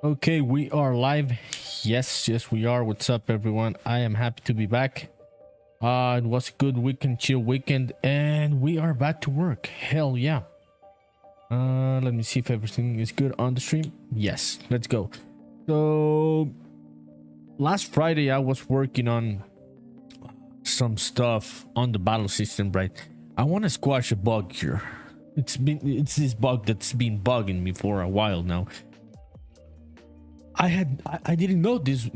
Okay, we are live. Yes, we are. What's up, everyone? I am happy to be back. It was a good weekend, chill weekend, and we are back to work. Hell yeah. Let me see if everything is good on the stream. Yes, let's go. So, last Friday I was working on some stuff on the battle system, right? I want to squash a bug here. It's this bug that's been bugging me for a while now. I didn't know this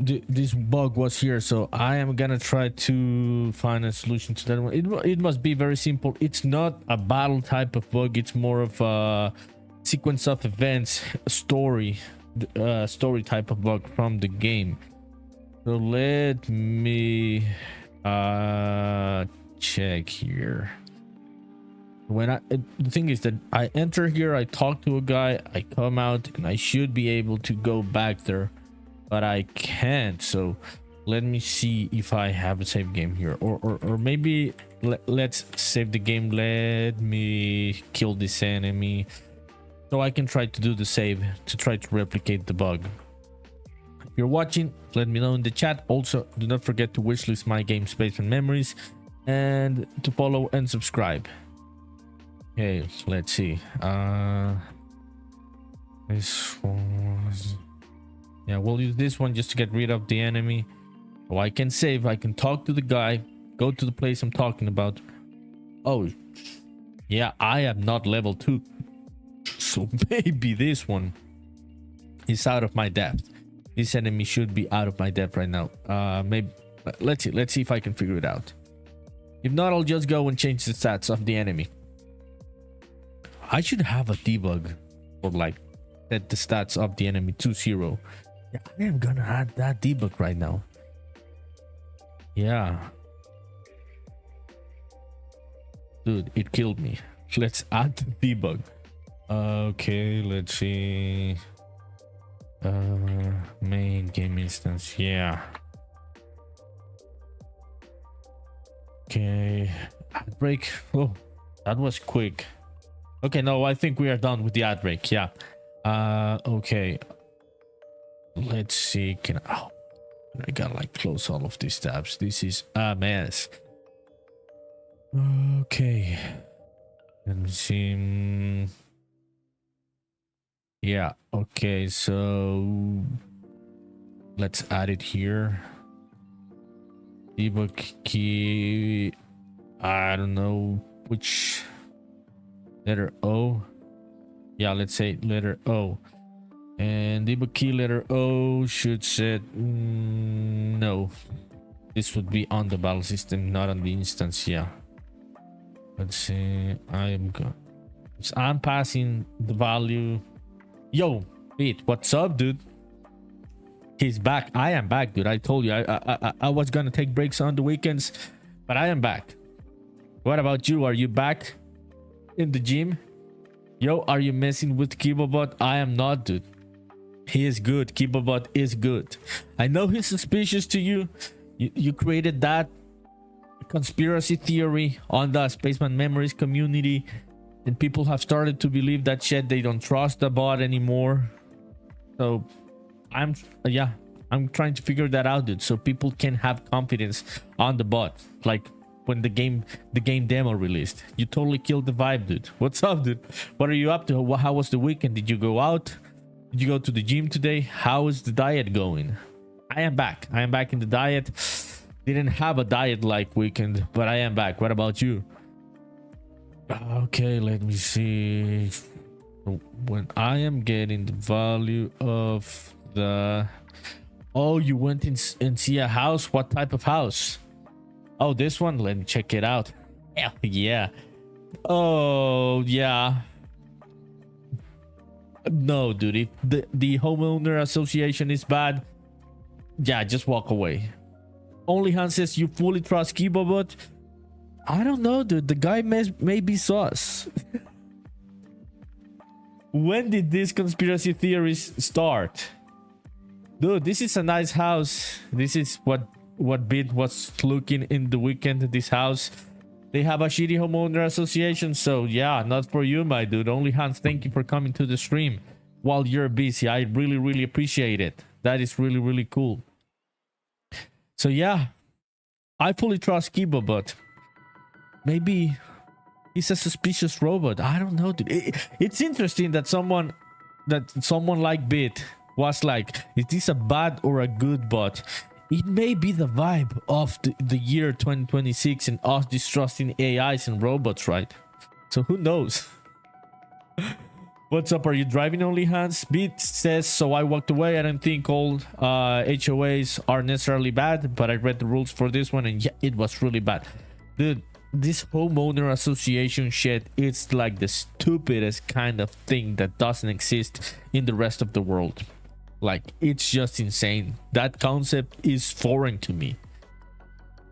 bug was here, so I am gonna try to find a solution to that one. It must be very simple. It's not a battle type of bug. It's more of a sequence of events, story type of bug from the game. So let me check here. The thing is that I enter here, I talk to a guy, I come out, and I should be able to go back there, but I can't. So let me see if I have a save game here, or maybe let's save the game. Let me kill this enemy so I can try to do the save to try to replicate the bug. If you're watching, let me know in the chat. Also, do not forget to wishlist my game Spaceman Memories and to follow and subscribe. Okay, let's see. This was, yeah, we'll use this one just to get rid of the enemy. Oh, I can save. I can talk to the guy, go to the place I'm talking about. Oh, yeah, I am not level 2, so maybe this one is out of my depth. This enemy should be out of my depth right now. Maybe let's see if I can figure it out. If not, I'll just go and change the stats of the enemy. I should have a debug or like set the stats of the enemy to 0. Yeah, I am gonna add that debug right now. Yeah, dude, it killed me. Let's add the debug. Okay, let's see. Main game instance. Yeah. Okay, ad break. Oh, that was quick. Okay, no, I think we are done with the ad break. Yeah. Okay. Let's see. I gotta like close all of these tabs. This is a mess. Okay. Let me see. Yeah. Okay. So let's add it here. Debug key. I don't know which. Letter O. Yeah, let's say letter O. And debug key letter O should set no. This would be on the battle system, not on the instance. Yeah. Let's see. I'm passing the value. Yo, Pete, what's up, dude? He's back. I am back, dude. I told you I was gonna take breaks on the weekends, but I am back. What about you? Are you back in the gym? Yo, are you messing with Kibobot? I am not, dude. He is good. Kibobot is good. I know he's suspicious to you. You created that conspiracy theory on the Spaceman Memories community, and people have started to believe that shit. They don't trust the bot anymore. So I'm trying to figure that out, dude, so people can have confidence on the bot. Like when the game demo released, you totally killed the vibe, dude. What's up, dude? What are you up to? How was the weekend? Did you go out? Did you go to the gym today? How is the diet going? I am back in the diet. Didn't have a diet like weekend, but I am back. What about you? Okay, let me see. When I am getting the value of the... Oh, you went in and see a house? What type of house? Oh, this one. Let me check it out. Hell yeah. Oh yeah. No, dude, if the homeowner association is bad, yeah, just walk away. Only Han says you fully trust Kibobot. I don't know, dude. The guy may be sus. When did these conspiracy theories start? Dude, this is a nice house. This is what Bit was looking in the weekend. This house, they have a shitty homeowner association. So yeah, not for you, my dude. Only Hans, thank you for coming to the stream. while you're busy. I really appreciate it. That is really cool. So yeah, I fully trust Kiba, but maybe he's a suspicious robot. I don't know, dude. It's interesting that someone like Bit was like, is this a bad or a good bot? It may be the vibe of the year 2026 and us distrusting AIs and robots, right? So who knows? What's up? Are you driving only, Hans? Beat says, so I walked away. I don't think all HOAs are necessarily bad, but I read the rules for this one and yeah, it was really bad. Dude, this homeowner association shit, it's like the stupidest kind of thing that doesn't exist in the rest of the world. Like, it's just insane. That concept is foreign to me.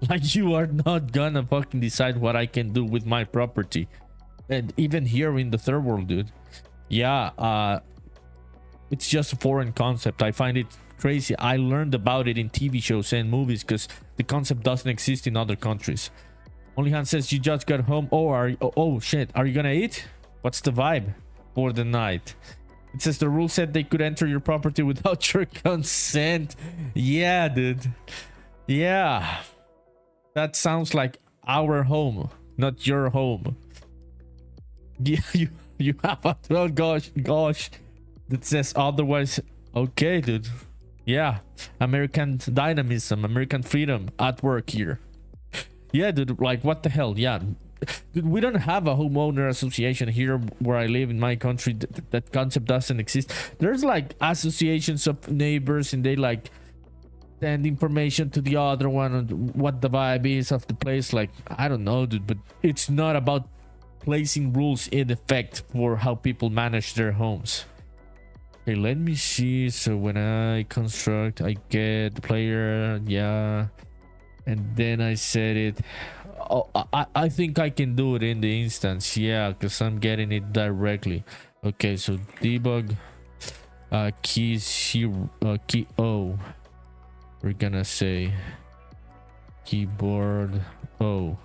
Like, you are not gonna fucking decide what I can do with my property. And even here in the third world, dude. Yeah, it's just a foreign concept. I find it crazy. I learned about it in TV shows and movies because the concept doesn't exist in other countries. Onlyhan says, you just got home. Oh shit, are you gonna eat? What's the vibe for the night? It says the rule said they could enter your property without your consent. Yeah, dude. Yeah, that sounds like our home, not your home. Yeah, you have a 12 gosh that says otherwise. Okay, dude. Yeah, American dynamism, American freedom at work here. Yeah, dude, like what the hell? Yeah, dude, we don't have a homeowner association here where I live in my country. That concept doesn't exist. There's like associations of neighbors and they like send information to the other one on what the vibe is of the place. Like, I don't know, dude, but it's not about placing rules in effect for how people manage their homes. Okay, let me see. So when I construct, I get the player, yeah, and then I set it. Oh, I think I can do it in the instance, yeah, because I'm getting it directly. Okay, so debug keys here, key O. We're gonna say keyboard O.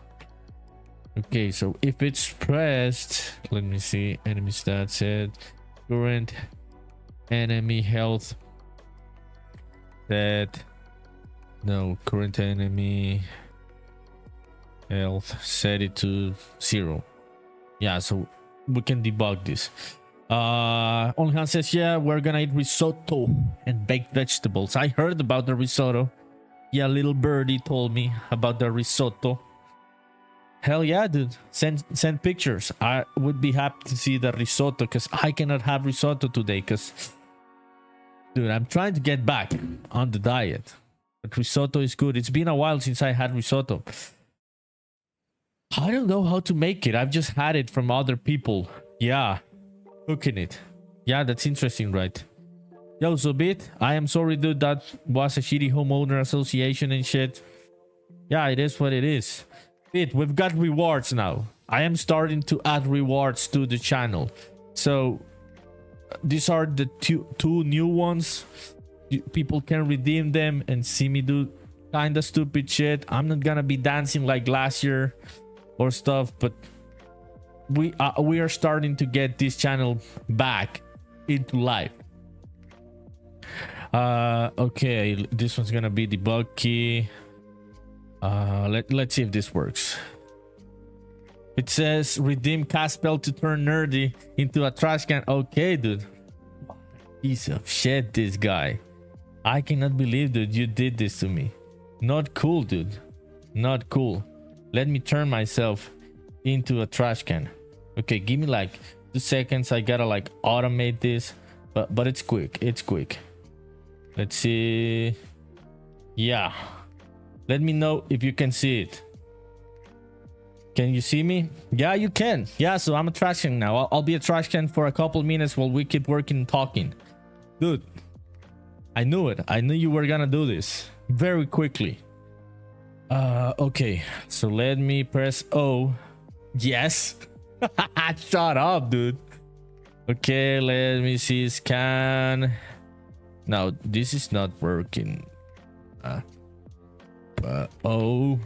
Okay, so if it's pressed, let me see, enemy stats set, current enemy health set, no, current enemy health, set it to 0. Yeah, so we can debug this. Onlyhan says, yeah, we're gonna eat risotto and baked vegetables. I heard about the risotto. Yeah, little birdie told me about the risotto. Hell yeah, dude. Send pictures. I would be happy to see the risotto because I cannot have risotto today because, dude, I'm trying to get back on the diet. But risotto is good. It's been a while since I had risotto. I don't know how to make it. I've just had it from other people. Yeah, cooking it. Yeah, that's interesting, right? Yo, so Bit, I am sorry, dude. That was a shitty homeowner association and shit. Yeah, it is what it is. We've got rewards now. I am starting to add rewards to the channel. So these are the two new ones. People can redeem them and see me do kind of stupid shit. I'm not gonna be dancing like last year or stuff, but we are starting to get this channel back into life. Okay, this one's gonna be debug key. Let's see if this works. It says redeem cast spell to turn nerdy into a trash can. Okay, dude. Piece of shit, this guy. I cannot believe, dude, you did this to me. Not cool, dude. Not cool. Let me turn myself into a trash can. Okay, give me like 2 seconds. I gotta like automate this, but it's quick. It's quick. Let's see. Yeah. Let me know if you can see it. Can you see me? Yeah, you can. Yeah, so I'm a trash can now. I'll be a trash can for a couple minutes while we keep working and talking. Dude, I knew it. I knew you were gonna do this very quickly. Okay, so let me press O. Yes. Shut up, dude. Okay, let me see. Scan. No, this is not working. Oh,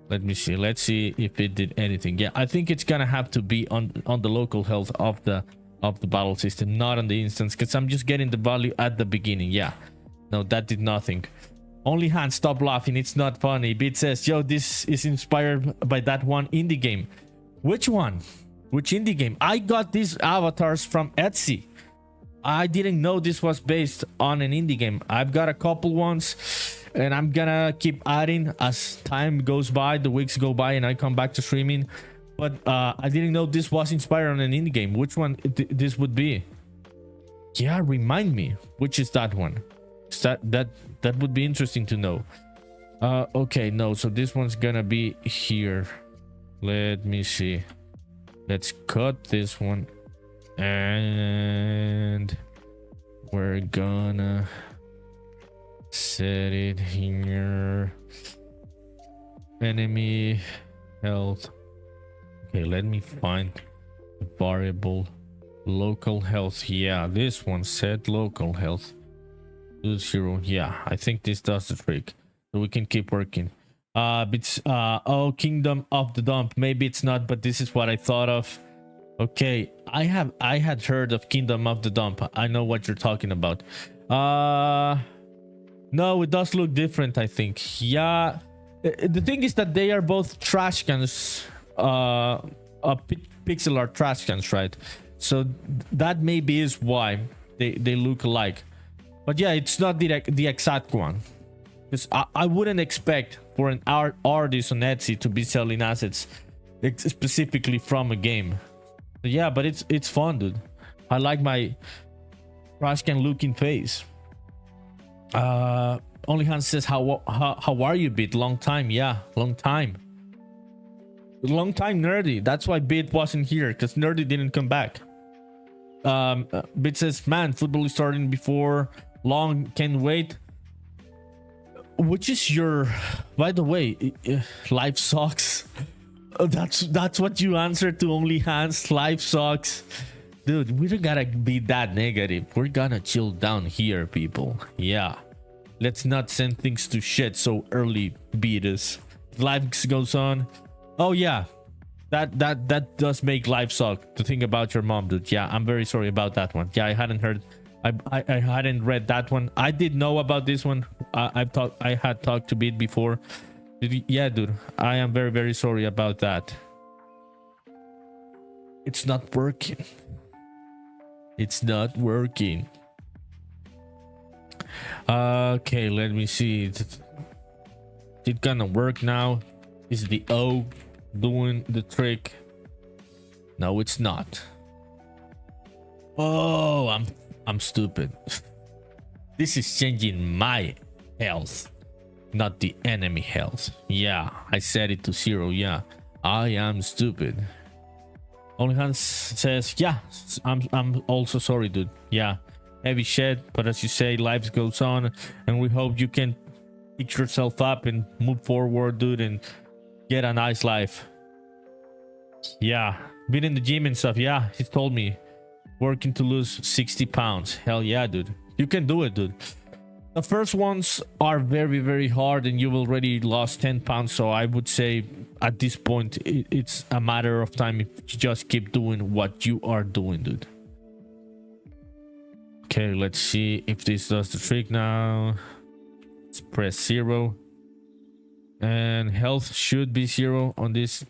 let me see. Let's see if it did anything. Yeah, I think it's gonna have to be on the local health of the of the battle system, not on the instance, because I'm just getting the value at the beginning. Yeah, no, that did nothing. Only Hand, stop laughing, it's not funny. Beat says, yo, this is inspired by that one indie game. Which one? Which indie game? I got these avatars from Etsy. I didn't know this was based on an indie game. I've got a couple ones, and I'm gonna keep adding as time goes by, the weeks go by, and I come back to streaming. But I didn't know this was inspired on an indie game. Which one this would be? Yeah, remind me. Which is that one? That would be interesting to know. Okay, no. So this one's gonna be here. Let me see. Let's cut this one, and we're gonna set it here. Enemy health. Okay, let me find the variable local health. Yeah, this one set local health to 0. Yeah, I think this does the trick, so we can keep working. It's oh, Kingdom of the Dump. Maybe it's not, but this is what I thought of. Okay, I had heard of Kingdom of the Dump. I know what you're talking about. No, it does look different, I think. Yeah, the thing is that they are both trash cans, pixel art trash cans, right? So that maybe is why they look alike. But yeah, it's not the exact one, because I wouldn't expect for an artist on Etsy to be selling assets specifically from a game. But yeah, but it's fun, dude. I like my trash can looking face. Only Hans says, how are you, Bit? Long time. Yeah, long time. Long time, Nerdy. That's why Bit wasn't here, because Nerdy didn't come back. Bit says, man, football is starting before long, can't wait. Which is your, by the way, life sucks. That's what you answer to Only Hands. Life sucks. Dude, we don't gotta be that negative. We're gonna chill down here, people. Yeah, let's not send things to shit so early, Beatus. Life goes on. Oh yeah, that does make life suck to think about your mom, dude. Yeah, I'm very sorry about that one. Yeah, I hadn't heard, I hadn't read that one. I did know about this one. I had talked to Beat before. Yeah, dude, I am very, very sorry about that. It's not working. It's not working. Okay, let me see. Is it gonna work now? Is the O doing the trick? No, it's not. Oh, I'm stupid. This is changing my health, not the enemy health. Yeah, I set it to 0. Yeah, I am stupid. Only Hans says, yeah, I'm also sorry, dude. Yeah, heavy shit, but as you say, life goes on, and we hope you can pick yourself up and move forward, dude, and get a nice life. Yeah, been in the gym and stuff. Yeah, he told me, working to lose 60 pounds. Hell yeah, dude, you can do it, dude. The first ones are very, very hard, and you've already lost 10 pounds. So I would say at this point, it's a matter of time if you just keep doing what you are doing, dude. Okay, let's see if this does the trick now. Let's press 0. And health should be 0 on this.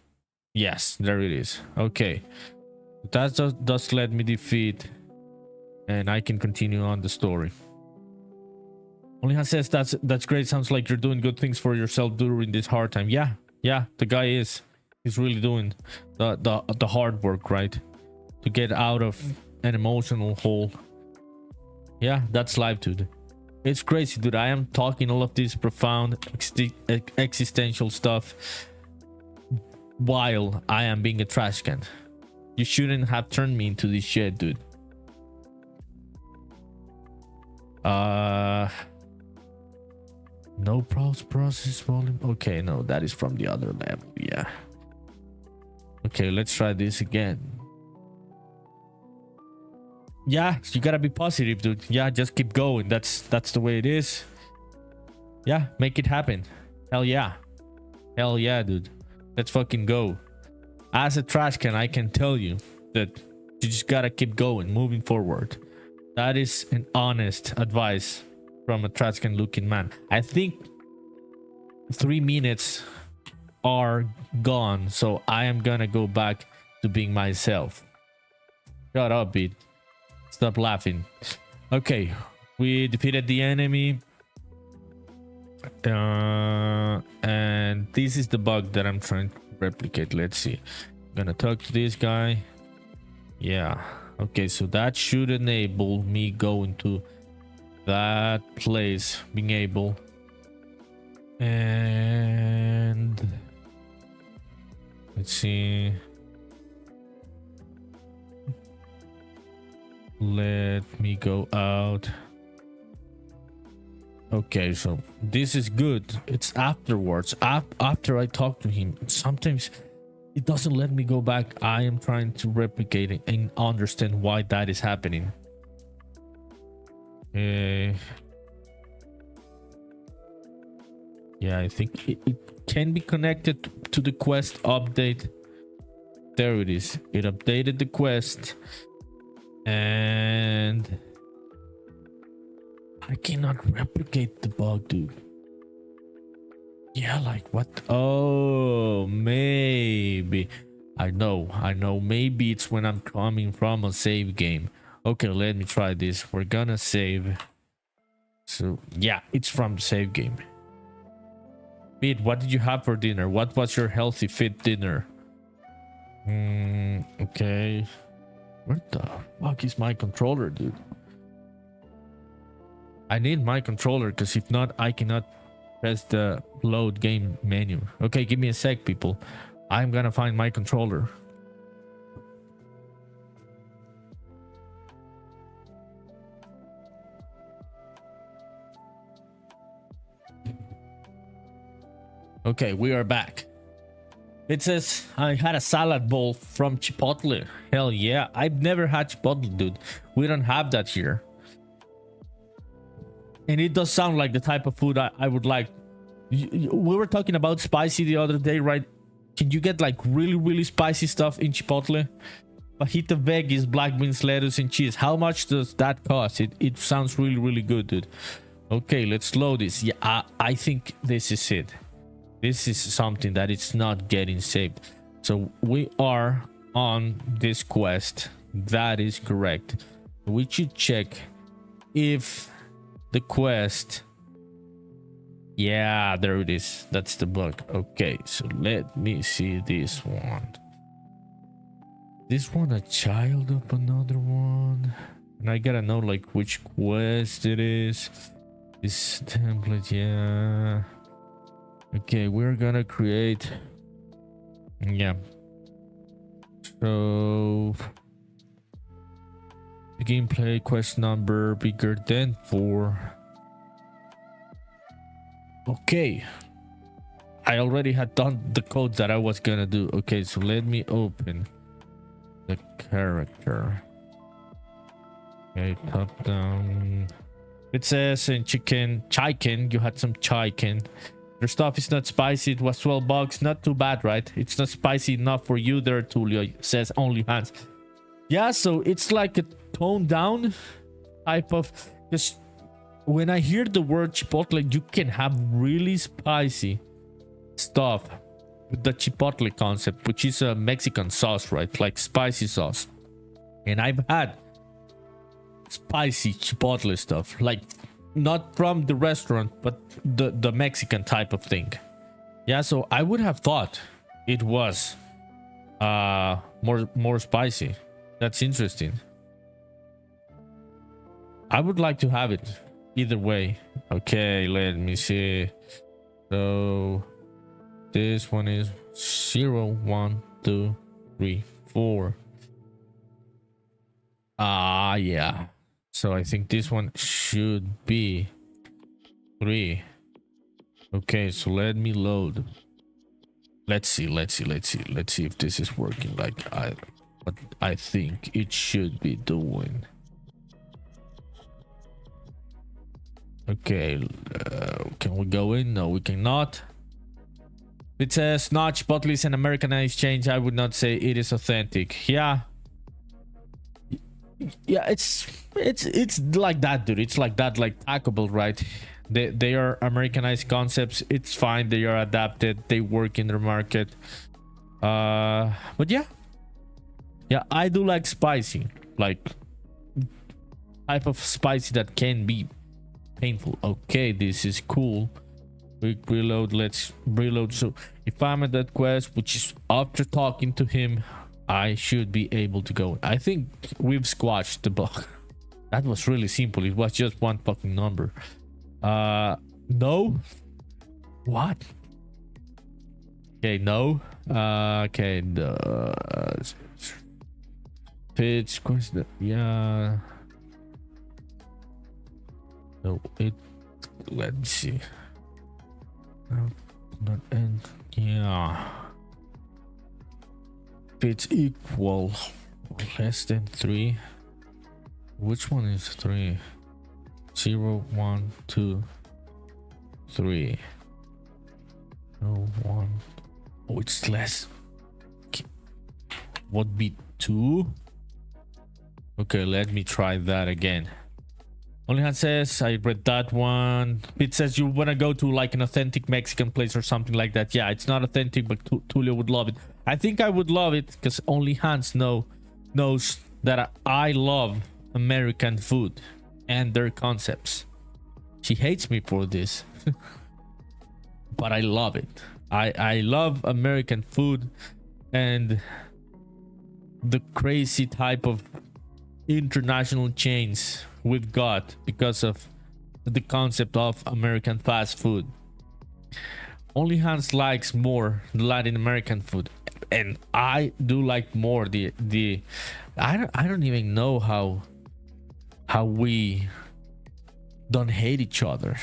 Yes, there it is. Okay. That does let me defeat, and I can continue on the story. Only Hans says, that's great. Sounds like you're doing good things for yourself during this hard time. Yeah, the guy is. He's really doing the hard work, right? To get out of an emotional hole. Yeah, that's life, dude. It's crazy, dude. I am talking all of this profound existential stuff while I am being a trash can. You shouldn't have turned me into this shit, dude. No process volume. Okay, no, that is from the other level. Yeah. Okay, let's try this again. Yeah, you gotta be positive, dude. Yeah, just keep going. That's the way it is. Yeah, make it happen. Hell yeah. Hell yeah, dude. Let's fucking go. As a trash can, I can tell you that You just gotta keep going, moving forward. That is an honest advice from a Trascan looking man. I think 3 minutes are gone, so I am gonna go back to being myself. Shut up, Beat. Stop laughing. Okay, we defeated the enemy. And this is the bug that I'm trying to replicate. Let's see. I'm gonna talk to this guy. Yeah. Okay, so that should enable me going to that place, being able. And let's see. Let me go out. Okay, so this is good. It's afterwards, after I talk to him. Sometimes it doesn't let me go back. I am trying to replicate it and understand why that is happening. Yeah, I think it can be connected to the quest update. There it is. It updated the quest. And I cannot replicate the bug, dude. Yeah, like what? Oh, maybe. I know. Maybe it's when I'm coming from a save game. Okay, let me try this. We're gonna save. So, yeah, it's from the save game. Pete, what did you have for dinner? What was your healthy, fit dinner? Okay. Where the fuck is my controller, dude? I need my controller, because if not, I cannot press the load game menu. Okay, give me a sec, people. I'm gonna find my controller. Okay, we are back. It says I had a salad bowl from Chipotle. Hell yeah. I've never had Chipotle, dude. We don't have that here. And it does sound like the type of food I would like. We were talking about spicy the other day, right? Can you get like really spicy stuff in Chipotle? Fajita veggies, black beans, lettuce, and cheese. How much does that cost? It sounds really good, dude. Okay, let's load this. Yeah, I think this is it. This is something that it's not getting saved. So we are on this quest. That is correct. We should check if the quest. Yeah, there it is. That's the bug. Okay, so let me see this one. This one a child of another one. And I gotta know like which quest it is. This template, yeah. Okay, we're gonna create. Yeah. So the gameplay quest number bigger than 4. Okay. I already had done the code that I was gonna do. Okay, so let me open the character. Okay, top down. It says in chicken, you had some chicken. Your stuff is not spicy. It was $12. Not too bad, right? It's not spicy enough for you there, Tulio. It says OnlyFans. Yeah, so it's like a toned down type of. Just when I hear the word Chipotle, you can have really spicy stuff with the Chipotle concept, which is a Mexican sauce, right? Like spicy sauce. And I've had spicy Chipotle stuff, like not from the restaurant, but the Mexican type of thing. Yeah, so I would have thought it was more spicy. That's interesting. I would like to have it either way. Okay, let me see. So this one is 0, 1, 2, 3, 4. Yeah. So I think this one should be 3. Okay, so let me load. Let's see if this is working like what I think it should be doing. Okay, can we go in? No, we cannot. It says not Chipotle is an Americanized change. I would not say it is authentic. Yeah. Yeah, it's like that, dude. It's like that, like Taco Bell, right? They are Americanized concepts. It's fine. They are adapted. They work in their market. But yeah, I do like spicy, like type of spicy that can be painful. Okay, this is cool. Quick reload. Let's reload. So if I'm at that quest, which is after talking to him, I should be able to go. I think we've squashed the bug. That was really simple. It was just one fucking number. No. What? Okay, no. Okay, the pitch question. Yeah. No, it. Let me see. Not end. Yeah. If it's equal or less than 3. Which one is 3? 0, 1, 2, 3. No, 1. Oh, it's less. Okay. Would be 2. Okay, let me try that again. Onlyhan says, I read that one. It says you want to go to like an authentic Mexican place or something like that. Yeah, it's not authentic, but Tulio would love it. I think I would love it because Onlyhan knows that I love American food and their concepts. She hates me for this, but I love it. I love American food and the crazy type of international chains we've got because of the concept of American fast food. Onlyhan likes more Latin American food, and I do like more the I don't even know how we don't hate each other.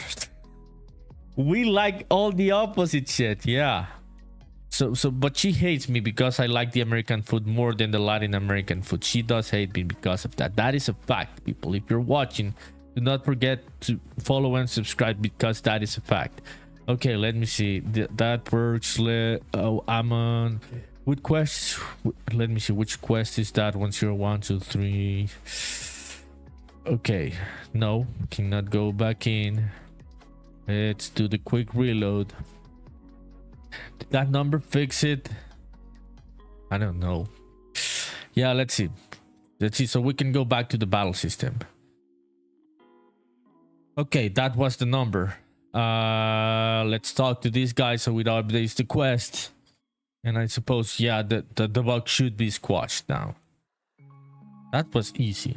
We like all the opposite shit. Yeah. So but she hates me because I like the American food more than the Latin American food. She does hate me because of that. That is a fact, people. If you're watching, do not forget to follow and subscribe because that is a fact. Okay, let me see. That works. Oh, I'm on what quest? Let me see, which quest is that? 101, 2, 3. Okay, no, cannot go back in. Let's do the quick reload. Did that number fix it? I don't know. Yeah, let's see. So we can go back to the battle system. Okay, that was the number. Let's talk to this guy so it updates the quest. And I suppose, yeah, the bug should be squashed now. That was easy.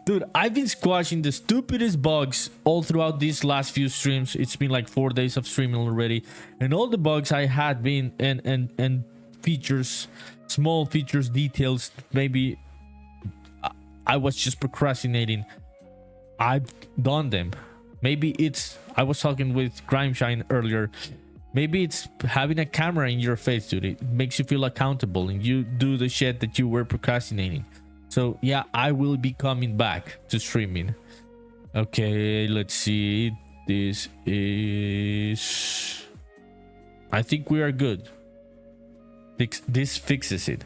Dude, I've been squashing the stupidest bugs all throughout these last few streams. It's been like 4 days of streaming already, and all the bugs I had been and features, small features, details, maybe I was just procrastinating. I've done them. Maybe it's, I was talking with Grimeshine earlier, maybe it's having a camera in your face, dude. It makes you feel accountable and you do the shit that you were procrastinating. So yeah, I will be coming back to streaming. Okay, let's see. This is, I think we are good. This fixes it.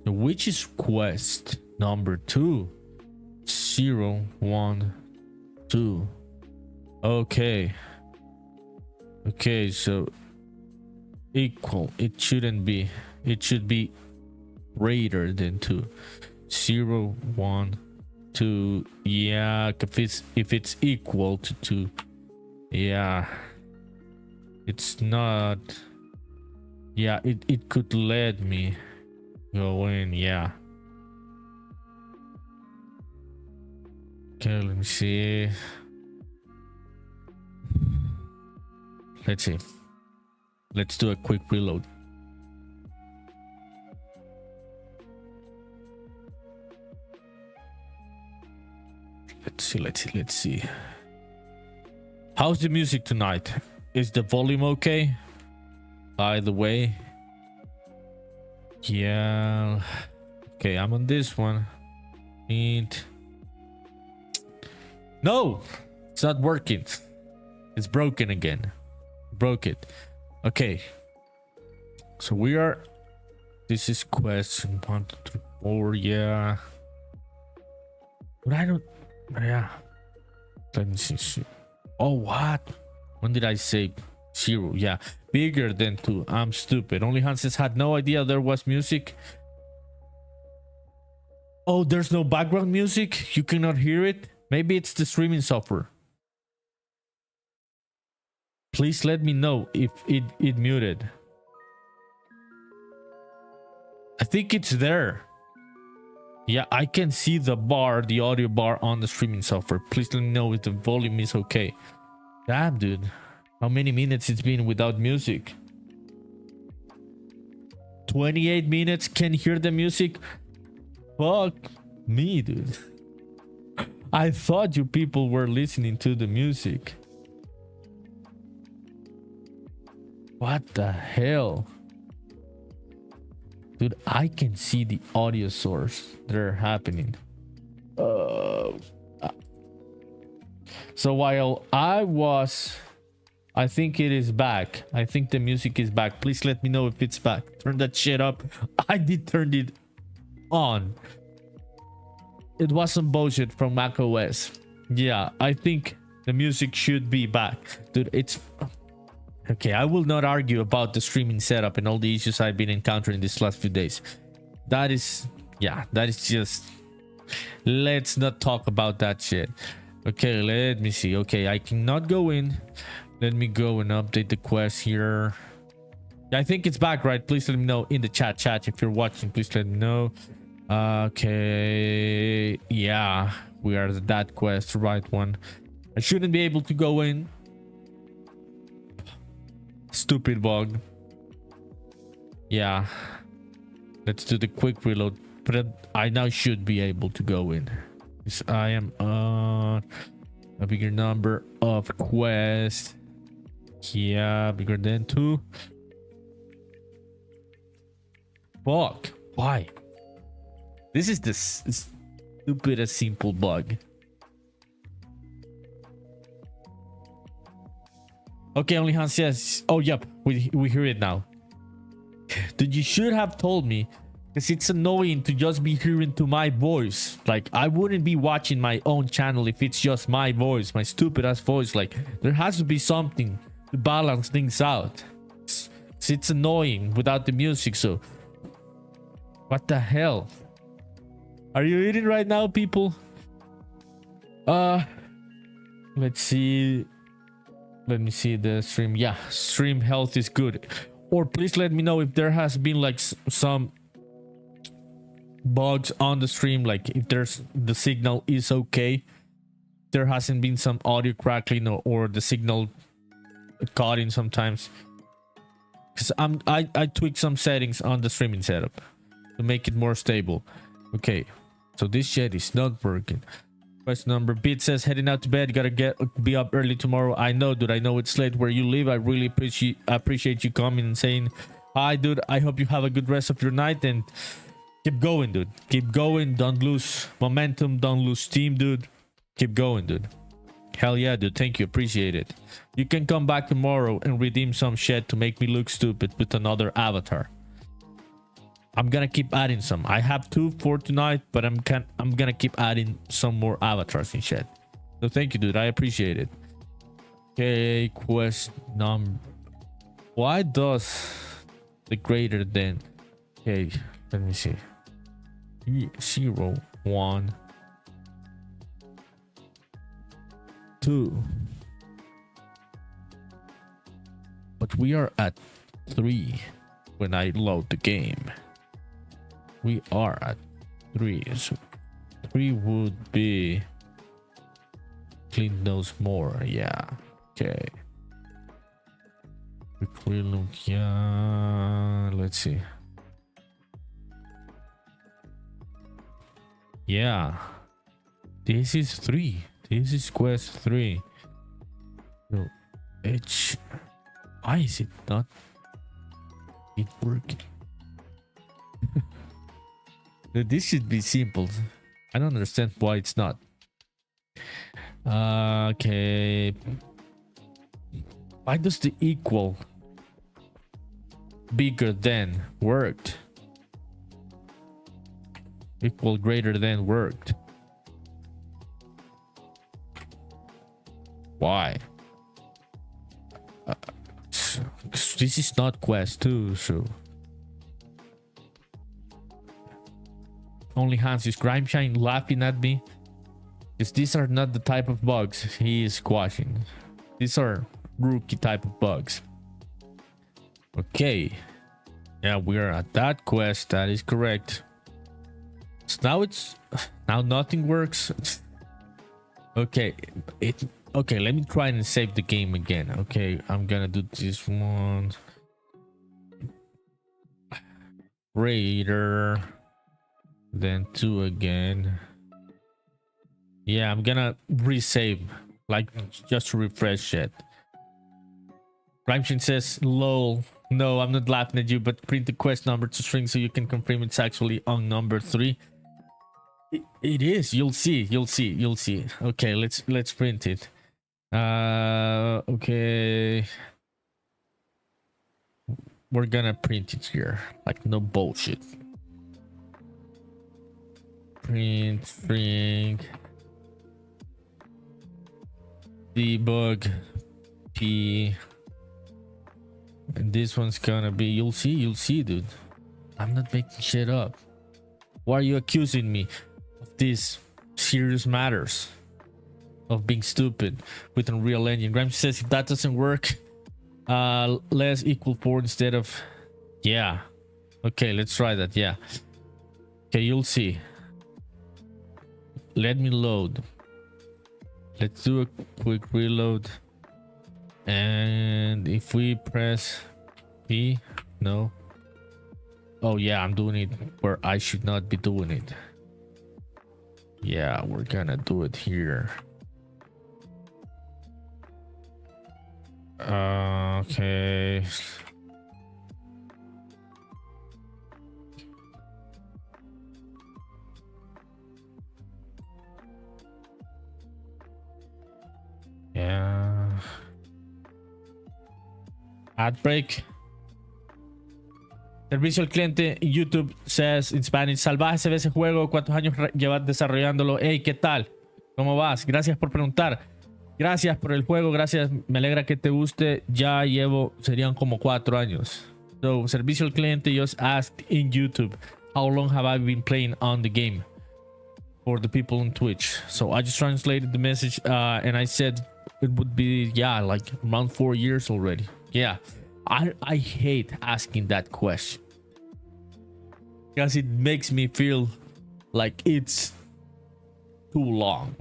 Which is quest number 2? 0, 1, 2. Okay. Okay, so equal. It shouldn't be. It should be greater than 2. 0, 1, 2. Yeah, if it's equal to 2. Yeah, it's not. Yeah, it could let me go in. Yeah. Okay, let me see. Let's see. Let's do a quick reload. Let's see. How's the music tonight? Is the volume okay? By the way. Yeah. Okay, I'm on this one. No! It's not working. It's broken again. Broke it. Okay. So we are... This is question 1, 2, 3, 4. Yeah. But I don't. Yeah. Let me see. Oh, what? When did I say 0? Yeah. Bigger than 2. I'm stupid. Only Hanses had no idea there was music. Oh, there's no background music? You cannot hear it? Maybe it's the streaming software. Please let me know if it muted. I think it's there. Yeah, I can see the bar, the audio bar on the streaming software. Please let me know if the volume is okay. Damn, dude. How many minutes it's been without music? 28 minutes. Can hear the music? Fuck me, dude. I thought you people were listening to the music. What the hell? Dude, I can see the audio source. They're happening. So while I think it is back. I think the music is back. Please let me know if it's back. Turn that shit up. I did turn it on. It was some bullshit from macOS. Yeah, I think the music should be back. Dude, it's... Okay, I will not argue about the streaming setup and all the issues I've been encountering these last few days. That is... Yeah, that is just... Let's not talk about that shit. Okay, let me see. Okay, I cannot go in. Let me go and update the quest here. I think it's back, right? Please let me know in the chat. If you're watching, please let me know. Okay, yeah, we are that quest, right one. I shouldn't be able to go in. Stupid bug. Yeah, let's do the quick reload. But I now should be able to go in. I am on a bigger number of quests. Yeah, bigger than 2. Fuck. Why? This is the stupidest simple bug. Okay, only Hans says. Oh, yep. We hear it now. Dude, you should have told me. Because it's annoying to just be hearing to my voice. Like, I wouldn't be watching my own channel if it's just my voice. My stupid ass voice. Like, there has to be something to balance things out. It's annoying without the music, so... What the hell? Are you eating right now, people? Let's see. Let me see the stream. Yeah, stream health is good. Or please let me know if there has been like some bugs on the stream, like if there's the signal is okay, there hasn't been some audio crackling or the signal cutting sometimes, because I tweaked some settings on the streaming setup to make it more stable. Okay, so this shit is not working. Quest number Beat says heading out to bed, gotta be up early tomorrow. I know, dude, I know it's late where you live. I really appreciate you coming and saying hi, dude. I hope you have a good rest of your night and keep going, dude. Keep going. Don't lose momentum. Don't lose steam, dude. Keep going, dude. Hell yeah, dude. Thank you. Appreciate it. You can come back tomorrow and redeem some shit to make me look stupid with another avatar. I'm gonna keep adding some. I have 2 for tonight, but I'm gonna keep adding some more avatars and shit. So thank you, dude. I appreciate it. Okay, quest number. Why does the greater than? Okay, let me see. 0, 1, 2. But we are at 3 when I load the game. We are at 3, so 3 would be clean those more. Yeah, okay. Quickly look. Yeah, let's see. Yeah, this is 3. This is quest 3. So why is it not working? This should be simple. I don't understand why it's not. Okay. Why does the equal bigger than worked? Equal greater than worked. Why? This is not quest 2, so only Hans is Grimeshine laughing at me, because these are not the type of bugs he is squashing. These are rookie type of bugs. Okay, yeah, we're at that quest. That is correct. So now nothing works. Okay, okay, let me try and save the game again. Okay, I'm gonna do this one. Raider, then 2 again. Yeah, I'm gonna resave, like, just to refresh it. Grimeshin says, lol. No, I'm not laughing at you, but print the quest number to string so you can confirm it's actually on number 3. It is. You'll see. Okay, let's print it. Okay. We're gonna print it here. Like, no bullshit. Print string debug p, and this one's gonna be, you'll see, dude. I'm not making shit up. Why are you accusing me of these serious matters of being stupid with Unreal Engine? Grimes says if that doesn't work, less equal 4 instead of, yeah. Okay, let's try that. Yeah. Okay, you'll see. Let me load. Let's do a quick reload. And if we press P, no. Oh yeah, I'm doing it where I should not be doing it. Yeah, we're gonna do it here. Okay. Yeah. Ad break. Servicio al cliente. YouTube says in Spanish. Salvaje se ve ese juego. ¿Cuántos años llevas desarrollándolo? Hey, ¿qué tal? ¿Cómo vas? Gracias por preguntar. Gracias por el juego. Gracias. Me alegra que te guste. Ya llevo, serían como 4 años. So, Servicio al cliente just asked in YouTube, how long have I been playing on the game? For the people on Twitch. So I just translated the message and I said it would be, yeah, like around 4 years already. Yeah, I hate asking that question because it makes me feel like it's too long.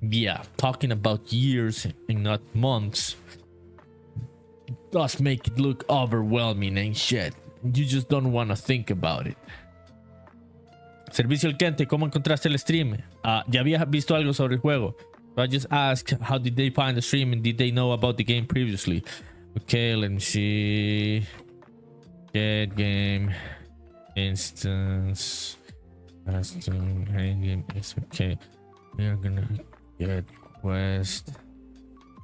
Yeah, talking about years and not months does make it look overwhelming and shit. You just don't want to think about it. Servicio al cliente, ¿cómo encontraste el stream? Ya habías visto algo sobre el juego. So I just asked, how did they find the stream and did they know about the game previously? Okay, let me see. Get game instance. Game is okay. We are gonna get quest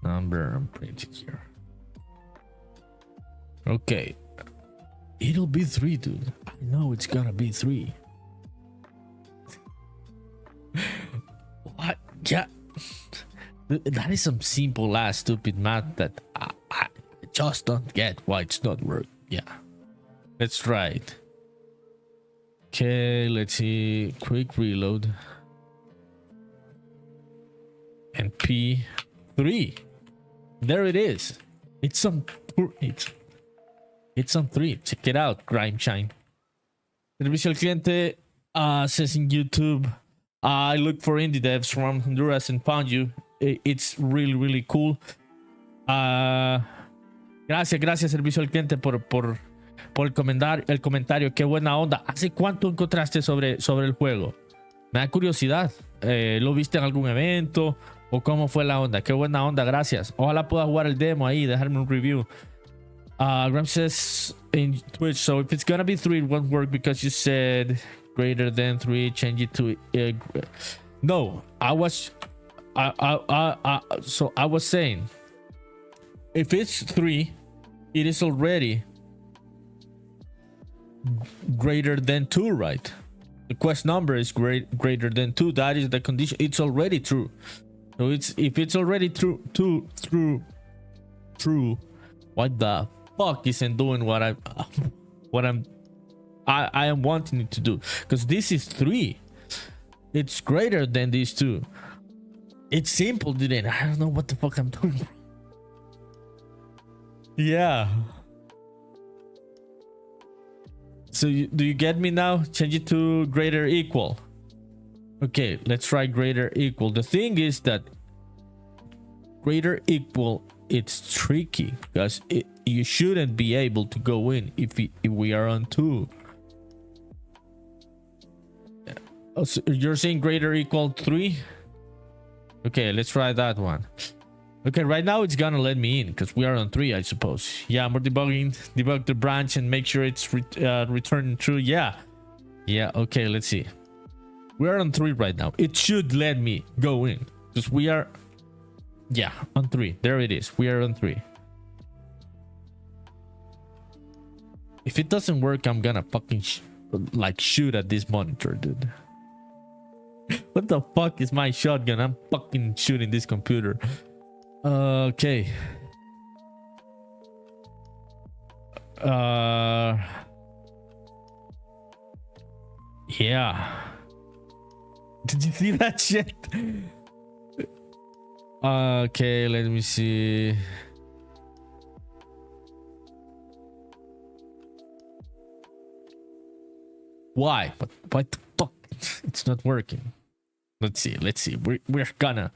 number and print it here. Okay. It'll be 3, dude. I know it's gonna be 3. What? Yeah. That is some simple ass stupid math that I just don't get why it's not working. Yeah. Let's try it. Okay, let's see. Quick reload. And P3. There it is. It's on 3. Check it out, Grimeshine. Servicio al cliente says in YouTube, I looked for indie devs from Honduras and found you. It's really, really cool. Gracias, Servicio al cliente, por el comentario. Qué buena onda. ¿Hace cuánto encontraste sobre el juego? Me da curiosidad. ¿Lo viste en algún evento? ¿O cómo fue la onda? Qué buena onda, gracias. Ojalá pueda jugar el demo ahí, dejarme un review. Graham says in Twitch, so if it's gonna be 3, it won't work because you said greater than 3, change it to no. I was saying if it's 3, it is already greater than 2, right? The quest number is greater than 2. That is the condition. It's already true. So it's if it's already true, what the fuck isn't doing what I am wanting it to do? Because this is 3. It's greater than these 2. It's simple, dude. I don't know what the fuck I'm doing. Yeah. So do you get me now? Change it to greater equal. Okay, let's try greater equal. The thing is that greater equal, it's tricky because you shouldn't be able to go in if we are on 2. Oh, so you're saying greater equal 3? Okay, let's try that one. Okay, right now it's gonna let me in because we are on 3, I suppose. Yeah, we're debug the branch and make sure it's returning true. Yeah, okay, let's see. We're on 3 right now. It should let me go in because we are, yeah, on 3. There it is. We are on 3. If it doesn't work, I'm gonna fucking shoot at this monitor, dude. What the fuck is my shotgun? I'm fucking shooting this computer. Okay. Yeah. Did you see that shit? Okay, let me see. Why? But what the fuck? It's not working. Let's see. We're gonna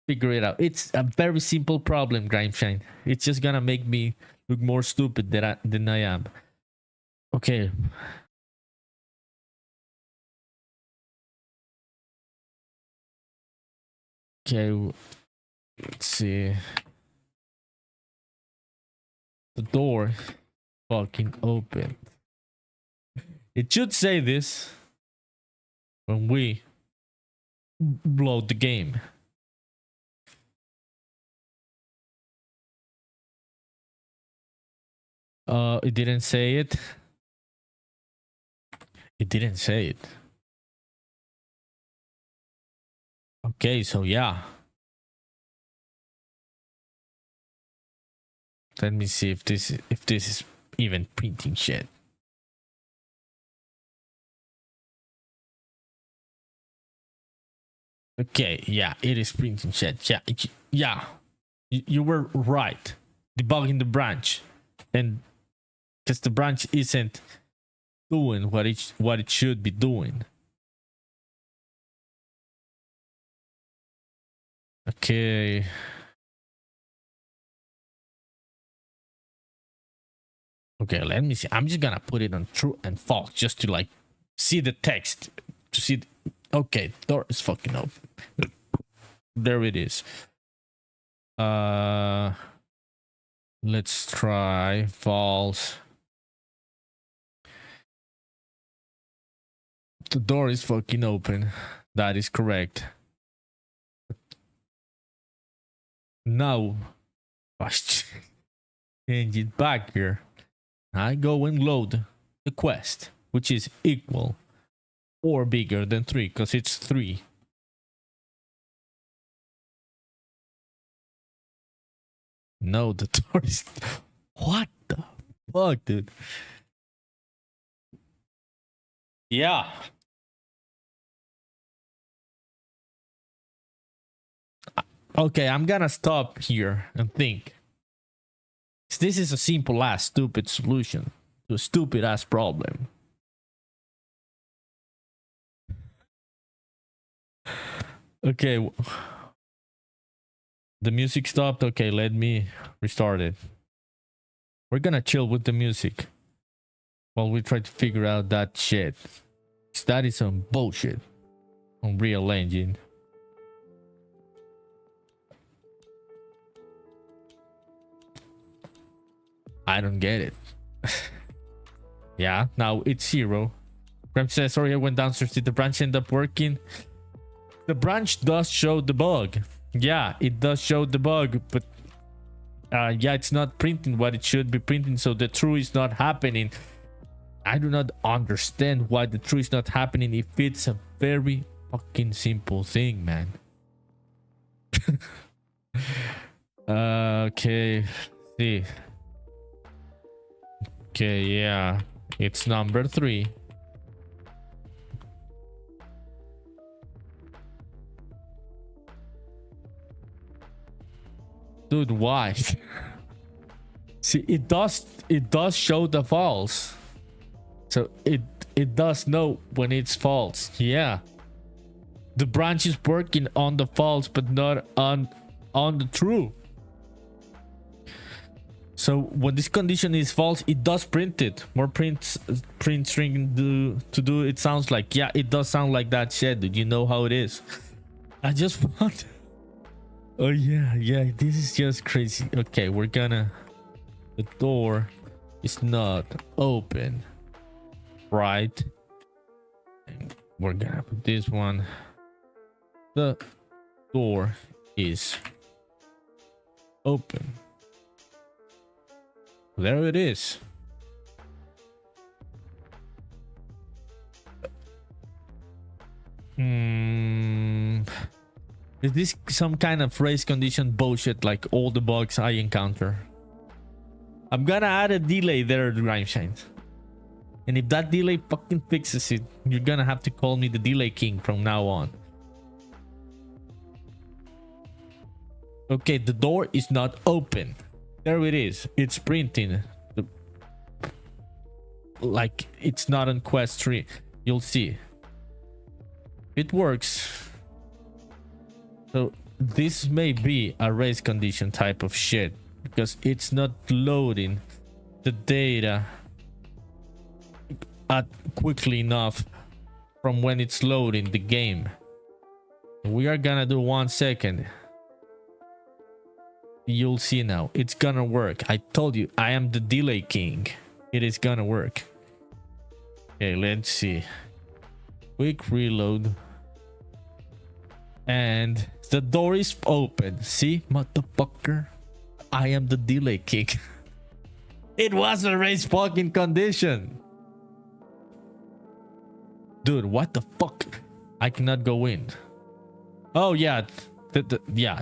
figure it out. It's a very simple problem, Grimeshine. It's just gonna make me look more stupid than I am. Okay. Okay, let's see. The door fucking open. It should say this when we load the game. It didn't say it. It didn't say it. Okay, so yeah. Let me see if this is even printing shit. Okay, yeah, it is printing shit. Yeah. You were right. Debugging the branch, and because the branch isn't doing what it should be doing. Okay. Okay, let me see. I'm just gonna put it on true and false just to like see the text. To see. Okay, door is fucking open. There it is. Let's try false. The door is fucking open. That is correct. Now, change it back here. I go and load the quest, which is equal or bigger than 3, because it's 3. No, the door is... What the fuck, dude? Yeah. Okay, I'm gonna stop here and think. This is a simple ass stupid solution to a stupid ass problem. Okay. The music stopped. Okay, let me restart it. We're gonna chill with the music while we try to figure out that shit. That is some bullshit on Real Engine. I don't get it. Yeah, now it's 0. Graham says, sorry, I went downstairs. Did the branch end up working? The branch does show the bug. Yeah, it does show the bug, but yeah, it's not printing what it should be printing, so the true is not happening. I do not understand why the true is not happening if it's a very fucking simple thing, man. Okay, see. Okay, yeah, it's number 3. Dude, why? See, it does show the false, so it does know when it's false. Yeah, the branch is working on the false but not on the true. So when this condition is false, it does print it. More print string to do. It sounds like, yeah, it does sound like that shit, dude. You know how it is. I just want. Oh yeah, this is just crazy. Okay, we're gonna. The door is not open, right? And we're gonna put this one. The door is open. There it is. Is this some kind of race condition bullshit like all the bugs I encounter? I'm gonna add a delay there, Grimeshine. And if that delay fucking fixes it, you're gonna have to call me the delay king from now on. Okay, the door is not open. There it is. It's printing. Like it's not on quest 3. You'll see. It works. So this may be a race condition type of shit because it's not loading the data quickly enough from when it's loading the game. We are gonna do 1 second. You'll see now. It's gonna work. I told you, I am the delay king. It is gonna work. Okay, let's see. Quick reload. And the door is open. See, motherfucker? I am the delay king. It was a race fucking condition. Dude, what the fuck? I cannot go in. Oh yeah. Yeah,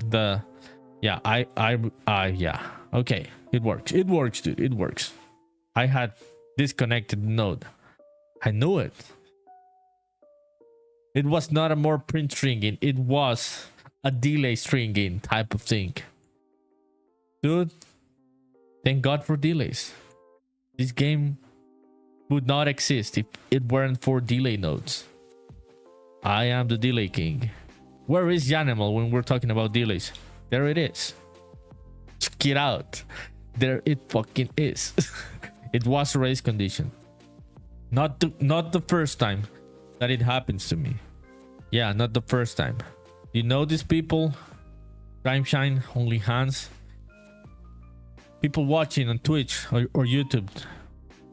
yeah. Okay, it works. It works, dude. It works. I had disconnected node. I knew it. It was not a more print stringing. It was a delay stringing type of thing. Dude, thank God for delays. This game would not exist if it weren't for delay nodes. I am the delay king. Where is Yanimal when we're talking about delays? There it is. Check it out. There it fucking is. It was a race condition. Not the first time that it happens to me. Yeah, not the first time. You know these people? Grimeshine, only hands. People watching on Twitch or YouTube.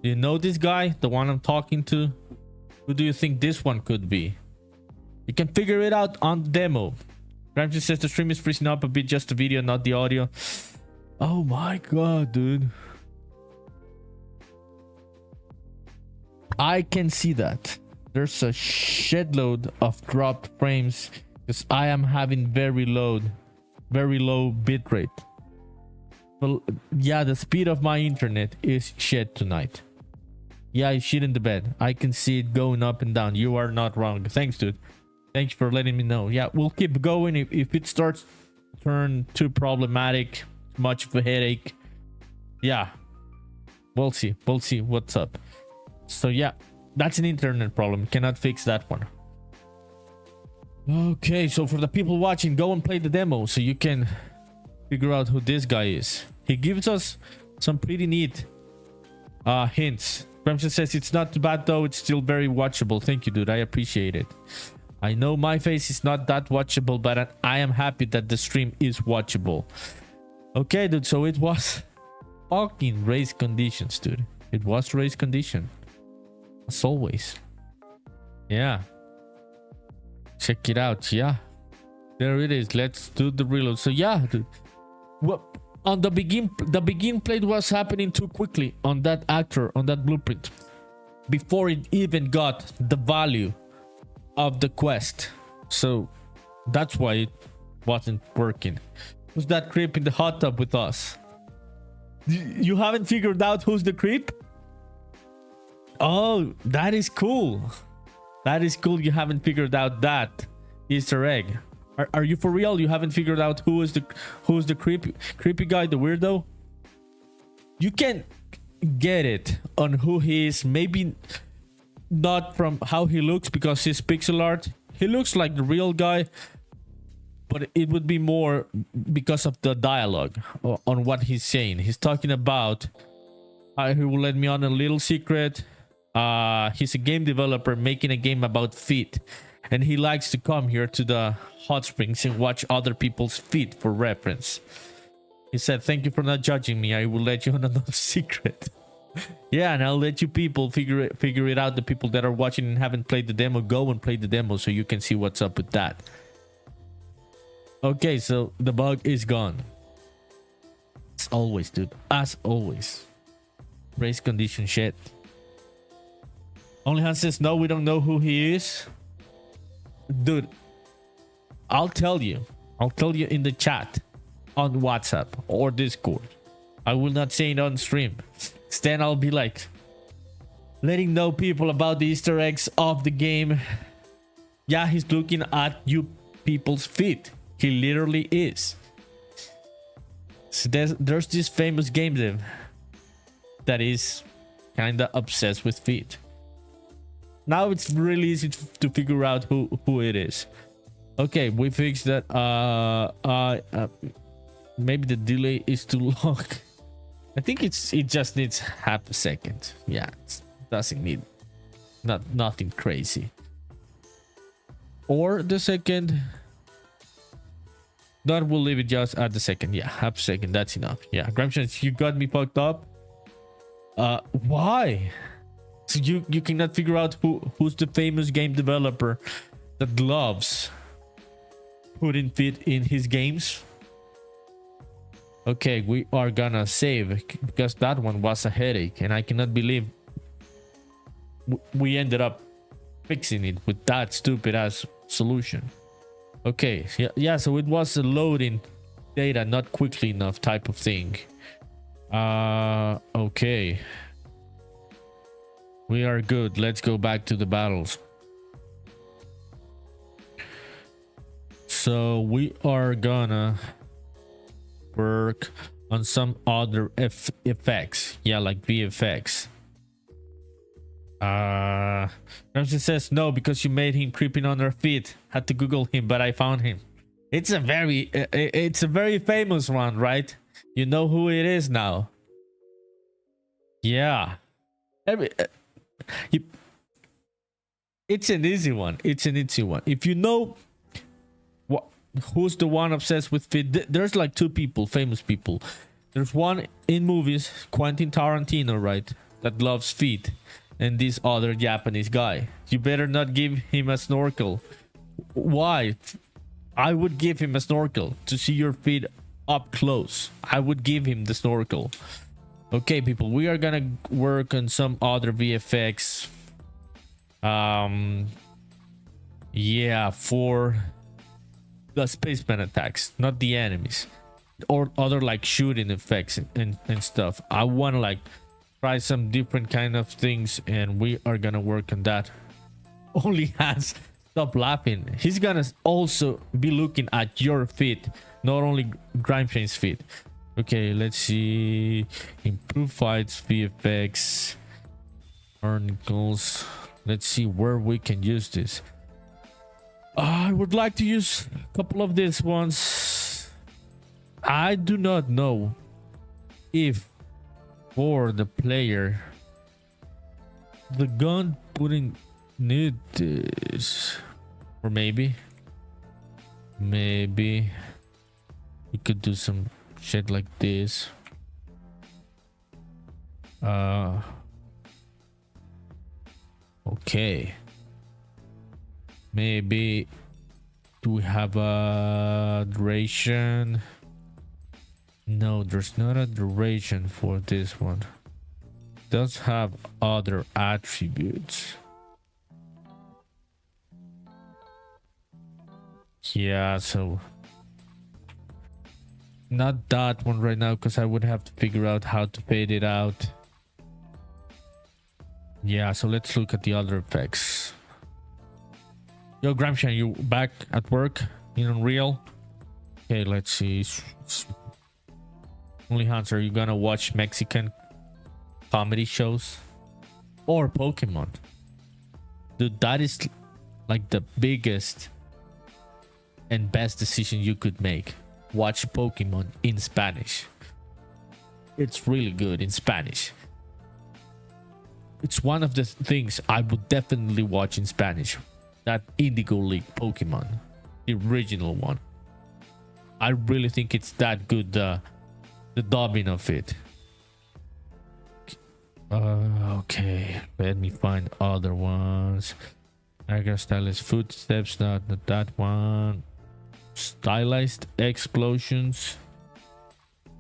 Do you know this guy? The one I'm talking to? Who do you think this one could be? You can figure it out on the demo. Grimeshine says the stream is freezing up a bit, just the video, not the audio. Oh my god, dude. I can see that. There's a shitload of dropped frames because I am having very low bitrate. Well, yeah, the speed of my internet is shit tonight. Yeah, I shit in the bed. I can see it going up and down. You are not wrong. Thanks, dude. Thanks for letting me know. Yeah, we'll keep going. If it starts to turn too problematic, much of a headache, yeah, we'll see. We'll see what's up. So yeah, that's an internet problem. Cannot fix that one. Okay, so for the people watching, go and play the demo so you can figure out who this guy is. He gives us some pretty neat hints. Grimeshine says it's not too bad though. It's still very watchable. Thank you, dude. I appreciate it. I know my face is not that watchable, but I am happy that the stream is watchable. Okay, dude. So it was fucking race conditions, dude. It was race condition. As always. Yeah. Check it out. Yeah. There it is. Let's do the reload. So yeah, dude. Well, on the begin plate was happening too quickly on that actor, on that blueprint, before it even got the value of the quest. So that's why wasn't working. Who's that creep in the hot tub with us? You haven't figured out who's the creep? Oh, that is cool. That is cool. You haven't figured out that Easter egg. Are you for real? You haven't figured out who's the creepy guy, the weirdo? You can get it on who he is. Maybe not from how he looks, because he's pixel art. He looks like the real guy, but it would be more because of the dialogue on what he's saying. He's talking about he will let me on a little secret. He's a game developer making a game about feet, and he likes to come here to the hot springs and watch other people's feet for reference. He said, "Thank you for not judging me. I will let you on another secret." Yeah, and I'll let you people figure it out. The people that are watching and haven't played the demo, go and play the demo so you can see what's up with that. Okay, so the bug is gone. As always, dude. As always. Race condition shit. Only Hans says, no, we don't know who he is. Dude, I'll tell you. I'll tell you in the chat on WhatsApp or Discord. I will not say it on stream. Then I'll be like letting know people about the Easter eggs of the game. Yeah, he's looking at you people's feet. He literally is. So there's this famous game dev that is kinda obsessed with feet. Now it's really easy to figure out who it is. Okay, we fixed that. Maybe the delay is too long. I think it just needs half a second. Yeah, it doesn't need nothing crazy. Or the second. That will leave it just at the second. Yeah, half a second. That's enough. Yeah, Gramscience, you got me fucked up. Why? So you cannot figure out who's the famous game developer that loves putting feet in his games? Okay, we are gonna save because that one was a headache, and I cannot believe we ended up fixing it with that stupid ass solution. Okay, yeah, so it was a loading data not quickly enough type of thing. Okay. We are good. Let's go back to the battles. So we are gonna work on some other effects. Yeah, like VFX. Ramsey says no because you made him creeping on our feet. Had to Google him, but I found him. It's a very famous one, right? You know who it is now. Yeah. It's an easy one. It's an easy one. If you know who's the one obsessed with feet, there's like two people, famous people. There's one in movies, Quentin Tarantino, right, that loves feet, and this other Japanese guy. You better not give him a snorkel. Why? I would give him a snorkel to see your feet up close. I would give him the snorkel. Okay, people, we are gonna work on some other VFX. Yeah, for the spaceman attacks, not the enemies, or other like shooting effects and stuff. I want to like try some different kind of things, and we are gonna work on that. Only Hans, stop laughing. He's gonna also be looking at your feet, not only Grimeshane's feet. Okay, let's see. Improve fights, VFX, articles. Let's see where we can use this. I would like to use a couple of these ones. I do not know if for the player the gun wouldn't need this, or maybe we could do some shit like this. Okay, maybe do we have a duration? No, there's not a duration for this one. It does have other attributes. Yeah, so Not that one right now, because I would have to figure out how to fade it out. Yeah, so let's look at the other effects. Yo, Gramshan, you back at work in Unreal? Okay, let's see. Only Hans, are you gonna watch Mexican comedy shows? Or Pokemon? Dude, that is like the biggest and best decision you could make. Watch Pokemon in Spanish. It's really good in Spanish. It's one of the things I would definitely watch in Spanish. That Indigo League Pokemon, the original one. I really think it's that good, the dubbing of it. Okay, let me find other ones. I guess stylized footsteps, not that one. Stylized explosions.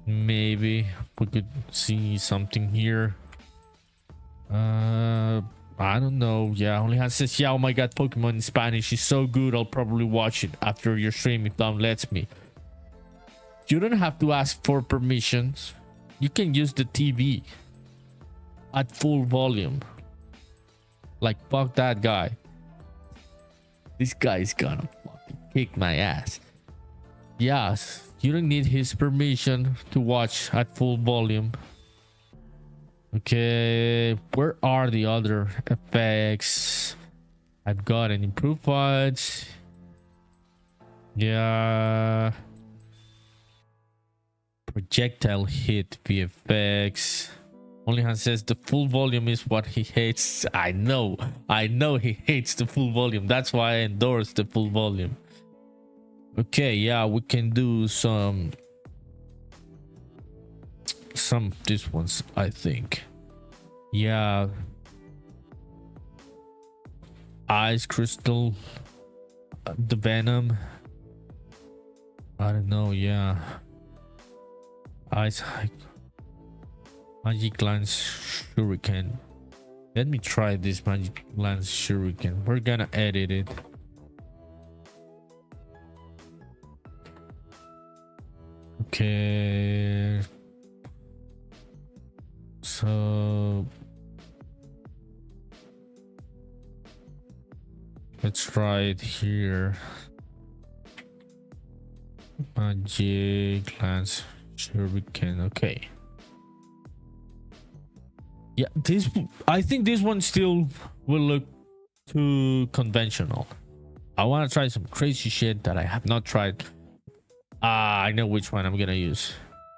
Maybe we could see something here. I don't know. Yeah, only has says, yeah, oh my god, Pokemon in Spanish is so good. I'll probably watch it after your stream if Tom lets me. You don't have to ask for permissions. You can use the TV at full volume. Like, fuck that guy. This guy is gonna fucking kick my ass. Yes, you don't need his permission to watch at full volume. Okay, where are the other effects? I've got an improved fights. Yeah. Projectile hit VFX. Only Han says the full volume is what he hates. I know he hates the full volume. That's why I endorse the full volume. Okay, yeah, we can do some these ones, I think. Yeah, ice crystal, the venom, I don't know. Yeah, ice magic lance shuriken. Let me try this magic lance shuriken. We're gonna edit it. Okay, so let's try it here. Magic lance shuriken. Okay, yeah, this, I think this one still will look too conventional. I want to try some crazy shit that I have not tried. I know which one I'm gonna use.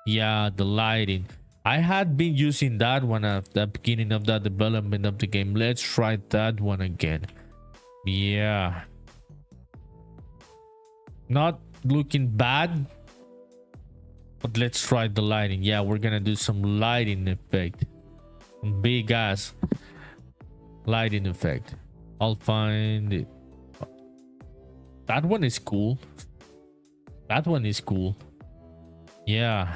Yeah, the lighting. I had been using that one at the beginning of the development of the game. Let's try that one again. Yeah, not looking bad, but let's try the lighting. Yeah, we're gonna do some lighting effect. Big ass lighting effect. I'll find it. That one is cool. That one is cool. Yeah.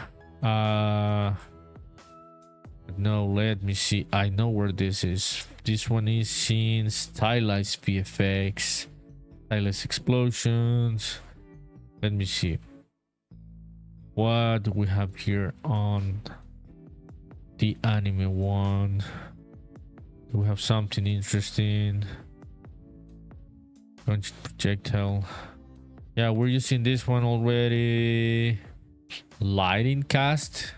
No, let me see. I know where this is. This one is in stylized VFX, stylized explosions. Let me see. What do we have here on the anime one? Do we have something interesting? Launch projectile. Yeah, we're using this one already. Lighting cast.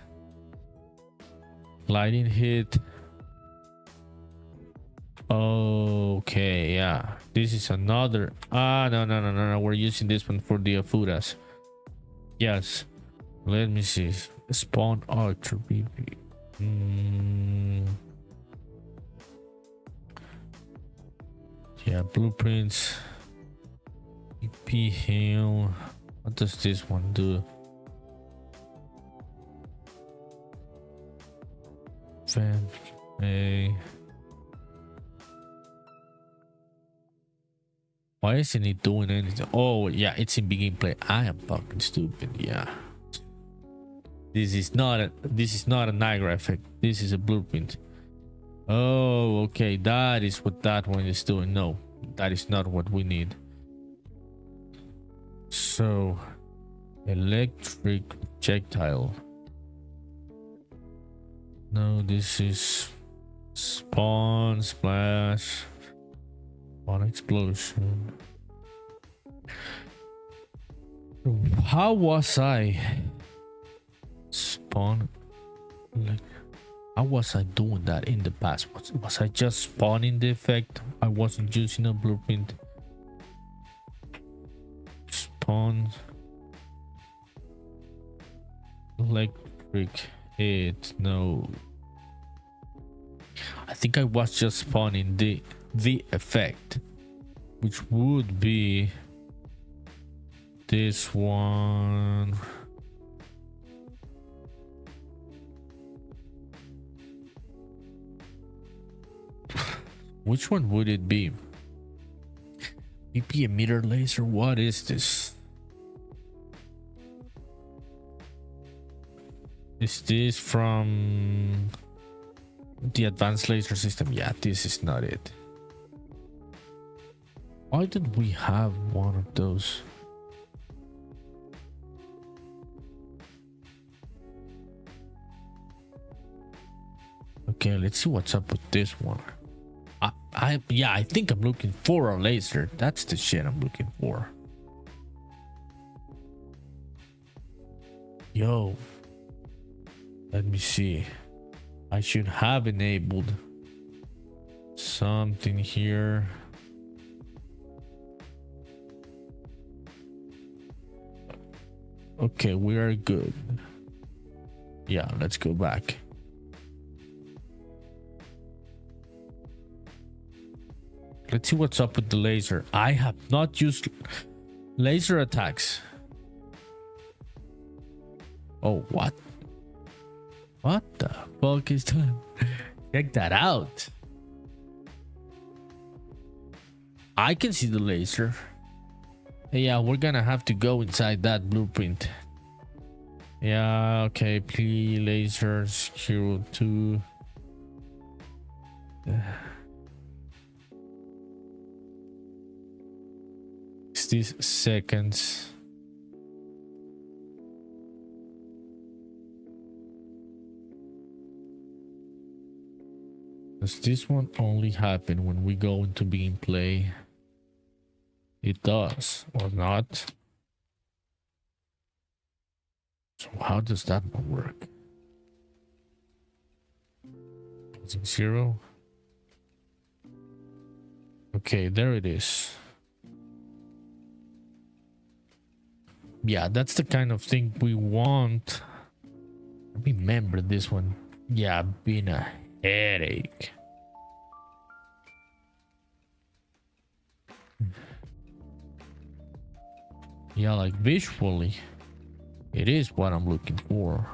Lighting hit. Okay, yeah. This is another. No. We're using this one for the Afuras. Yes. Let me see. Spawn Archer BB. Yeah, blueprints. EP Hill. What does this one do? Fan A. Why isn't it doing anything? Oh yeah, it's in begin play. I am fucking stupid. Yeah. This is not a Niagara effect. This is a blueprint. Oh, okay. That is what that one is doing. No, that is not what we need. So Electric projectile. No, this is spawn, splash, spawn, explosion. How was I spawn? Like, how was I doing that in the past? Was I just spawning the effect? I wasn't using a blueprint. Spawn electric hit. No, I think I was just spawning the effect, which would be this one. Which one would it be? EP emitter laser. What is this? Is this from the advanced laser system? Yeah, this is not it. Why did we have one of those? Okay, let's see what's up with this one. I think I'm looking for a laser. That's the shit I'm looking for. Yo, let me see. I should have enabled something here. Okay, we are good. Yeah, let's go back. Let's see what's up with the laser. I have not used laser attacks. Oh, what? What the fuck is that? Check that out. I can see the laser. Yeah, we're gonna have to go inside that blueprint. Yeah, okay. Play lasers 02. 60 seconds. Does this one only happen when we go into gameplay? It does, or not? So how does that one work? Is it 0? Okay, there it is. Yeah, that's the kind of thing we want. Remember this one. Yeah, being a headache. Yeah, like visually, it is what I'm looking for.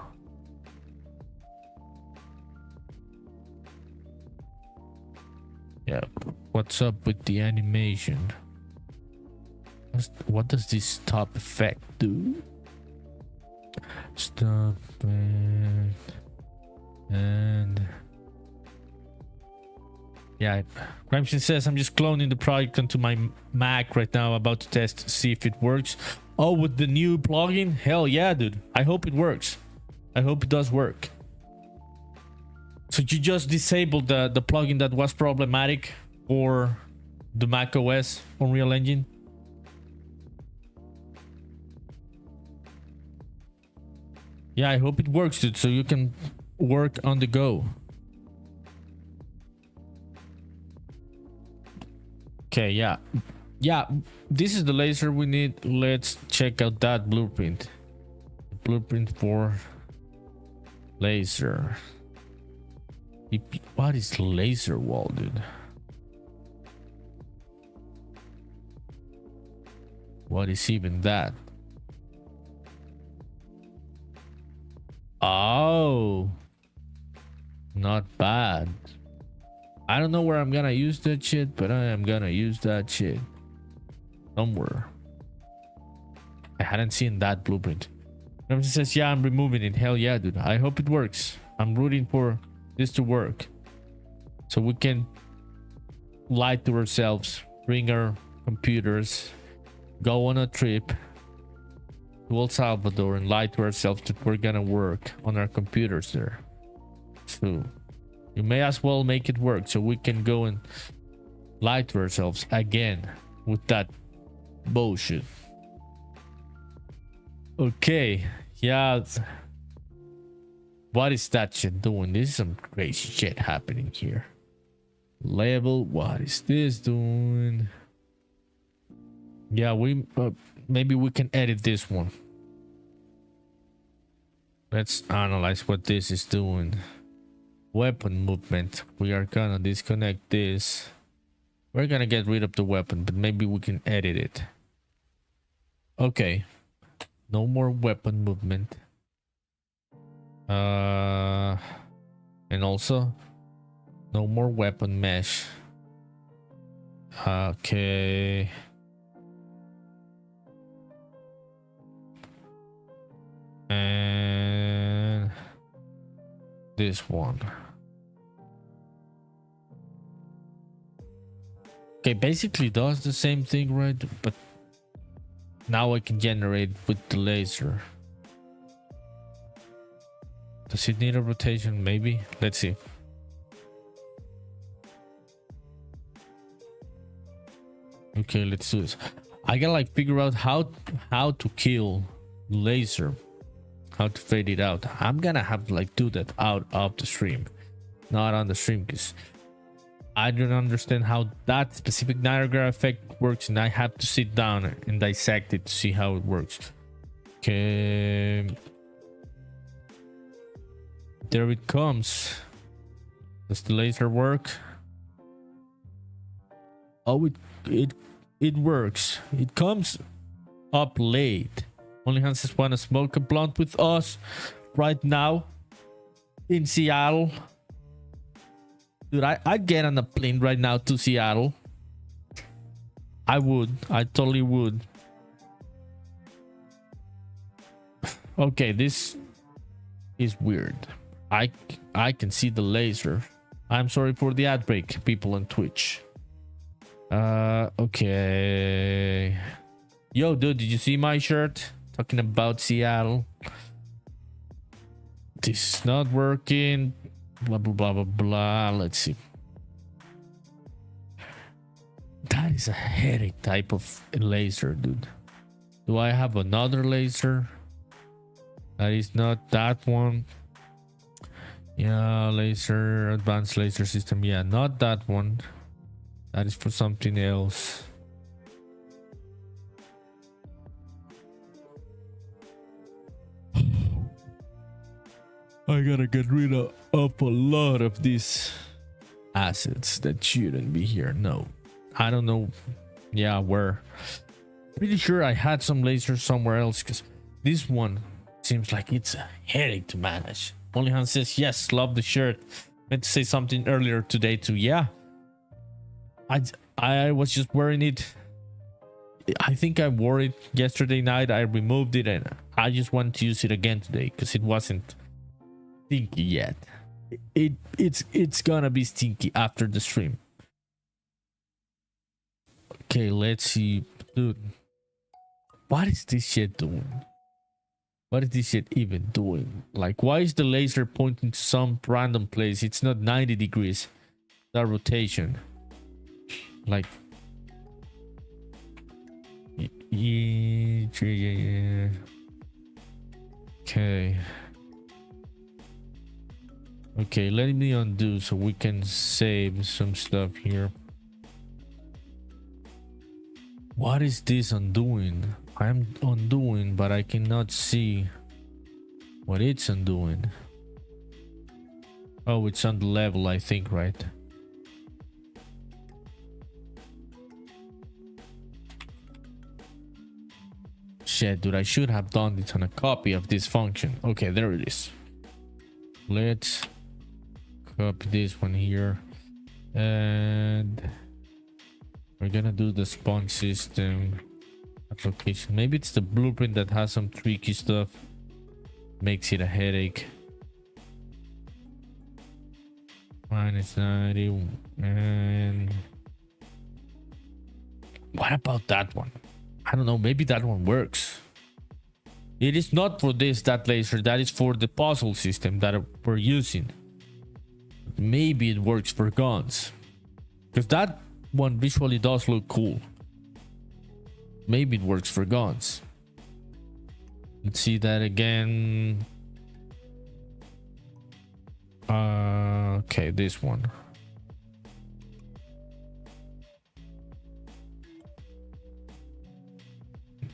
Yeah, what's up with the animation? What does this stop effect do? Stop effect. And yeah, Crimson says I'm just cloning the project onto my Mac right now, about to test, see if it works. Oh, with the new plugin? Hell yeah, dude. I hope it works. I hope it does work. So you just disabled the plugin that was problematic for the Mac OS Unreal Engine? Yeah, I hope it works, dude, so you can work on the go. Okay, yeah. Yeah, this is the laser we need. Let's check out that blueprint. Blueprint for laser. What is laser wall, dude? What is even that? Oh, not bad. I don't know where I'm gonna use that shit, but I am gonna use that shit somewhere. I hadn't seen that blueprint. Ramsey says, yeah, I'm removing it. Hell yeah, dude. I hope it works. I'm rooting for this to work, so we can lie to ourselves, bring our computers, go on a trip, to El Salvador and lie to ourselves that we're gonna work on our computers there. So you may as well make it work so we can go and lie to ourselves again with that bullshit. Okay, yeah. What is that shit doing? This is some crazy shit happening here. Label, what is this doing? Yeah, we maybe we can edit this one. Let's analyze what this is doing. Weapon movement. We are gonna disconnect this. We're gonna get rid of the weapon, but maybe we can edit it. Okay. No more weapon movement. And also no more weapon mesh. Okay. And this one. Okay, basically does the same thing, right? But now I can generate with the laser. Does it need a rotation? Maybe. Let's see. Okay, let's do this. I gotta like figure out how to kill laser, how to fade it out. I'm gonna have to like do that out of the stream, not on the stream, because I don't understand how that specific Niagara effect works, and I have to sit down and dissect it to see how it works. Okay, there it comes. Does the laser work? Oh, it works. It comes up late. Only Hanses wanna smoke a blunt with us right now in Seattle. Dude, I'd get on a plane right now to Seattle. I would. I totally would. Okay, this is weird. I can see the laser. I'm sorry for the ad break, people on Twitch. Okay. Yo, dude, did you see my shirt? Talking about Seattle. This is not working. Blah, blah, blah, blah, blah. Let's see. That is a headache type of laser, dude. Do I have another laser? That is not that one. Yeah, laser, advanced laser system. Yeah, not that one. That is for something else. I gotta get rid of a lot of these assets that shouldn't be here. No, I don't know. Yeah, where? Pretty sure I had some lasers somewhere else, because this one seems like it's a headache to manage. Onlyhan says yes, love the shirt. Meant to say something earlier today too. Yeah, I was just wearing it. I think I wore it yesterday night. I removed it and I just want to use it again today because it wasn't stinky yet. It's gonna be stinky after the stream. Okay, let's see. Dude, what is this shit doing? What is this shit even doing? Like, why is the laser pointing to some random place? It's not 90 degrees. That rotation. Like, yeah. Okay. Okay, let me undo so we can save some stuff here. What is this undoing? I'm undoing, but I cannot see what it's undoing. Oh, it's on the level, I think, right? Shit, dude, I should have done this on a copy of this function. Okay, there it is. Let's copy this one here. And we're gonna do the spawn system application. Maybe it's the blueprint that has some tricky stuff. Makes it a headache. Minus 90. And what about that one? I don't know. Maybe that one works. It is not for this, that laser. That is for the puzzle system that we're using. Maybe it works for guns. Because that one visually does look cool. Maybe it works for guns. Let's see that again. Okay, this one.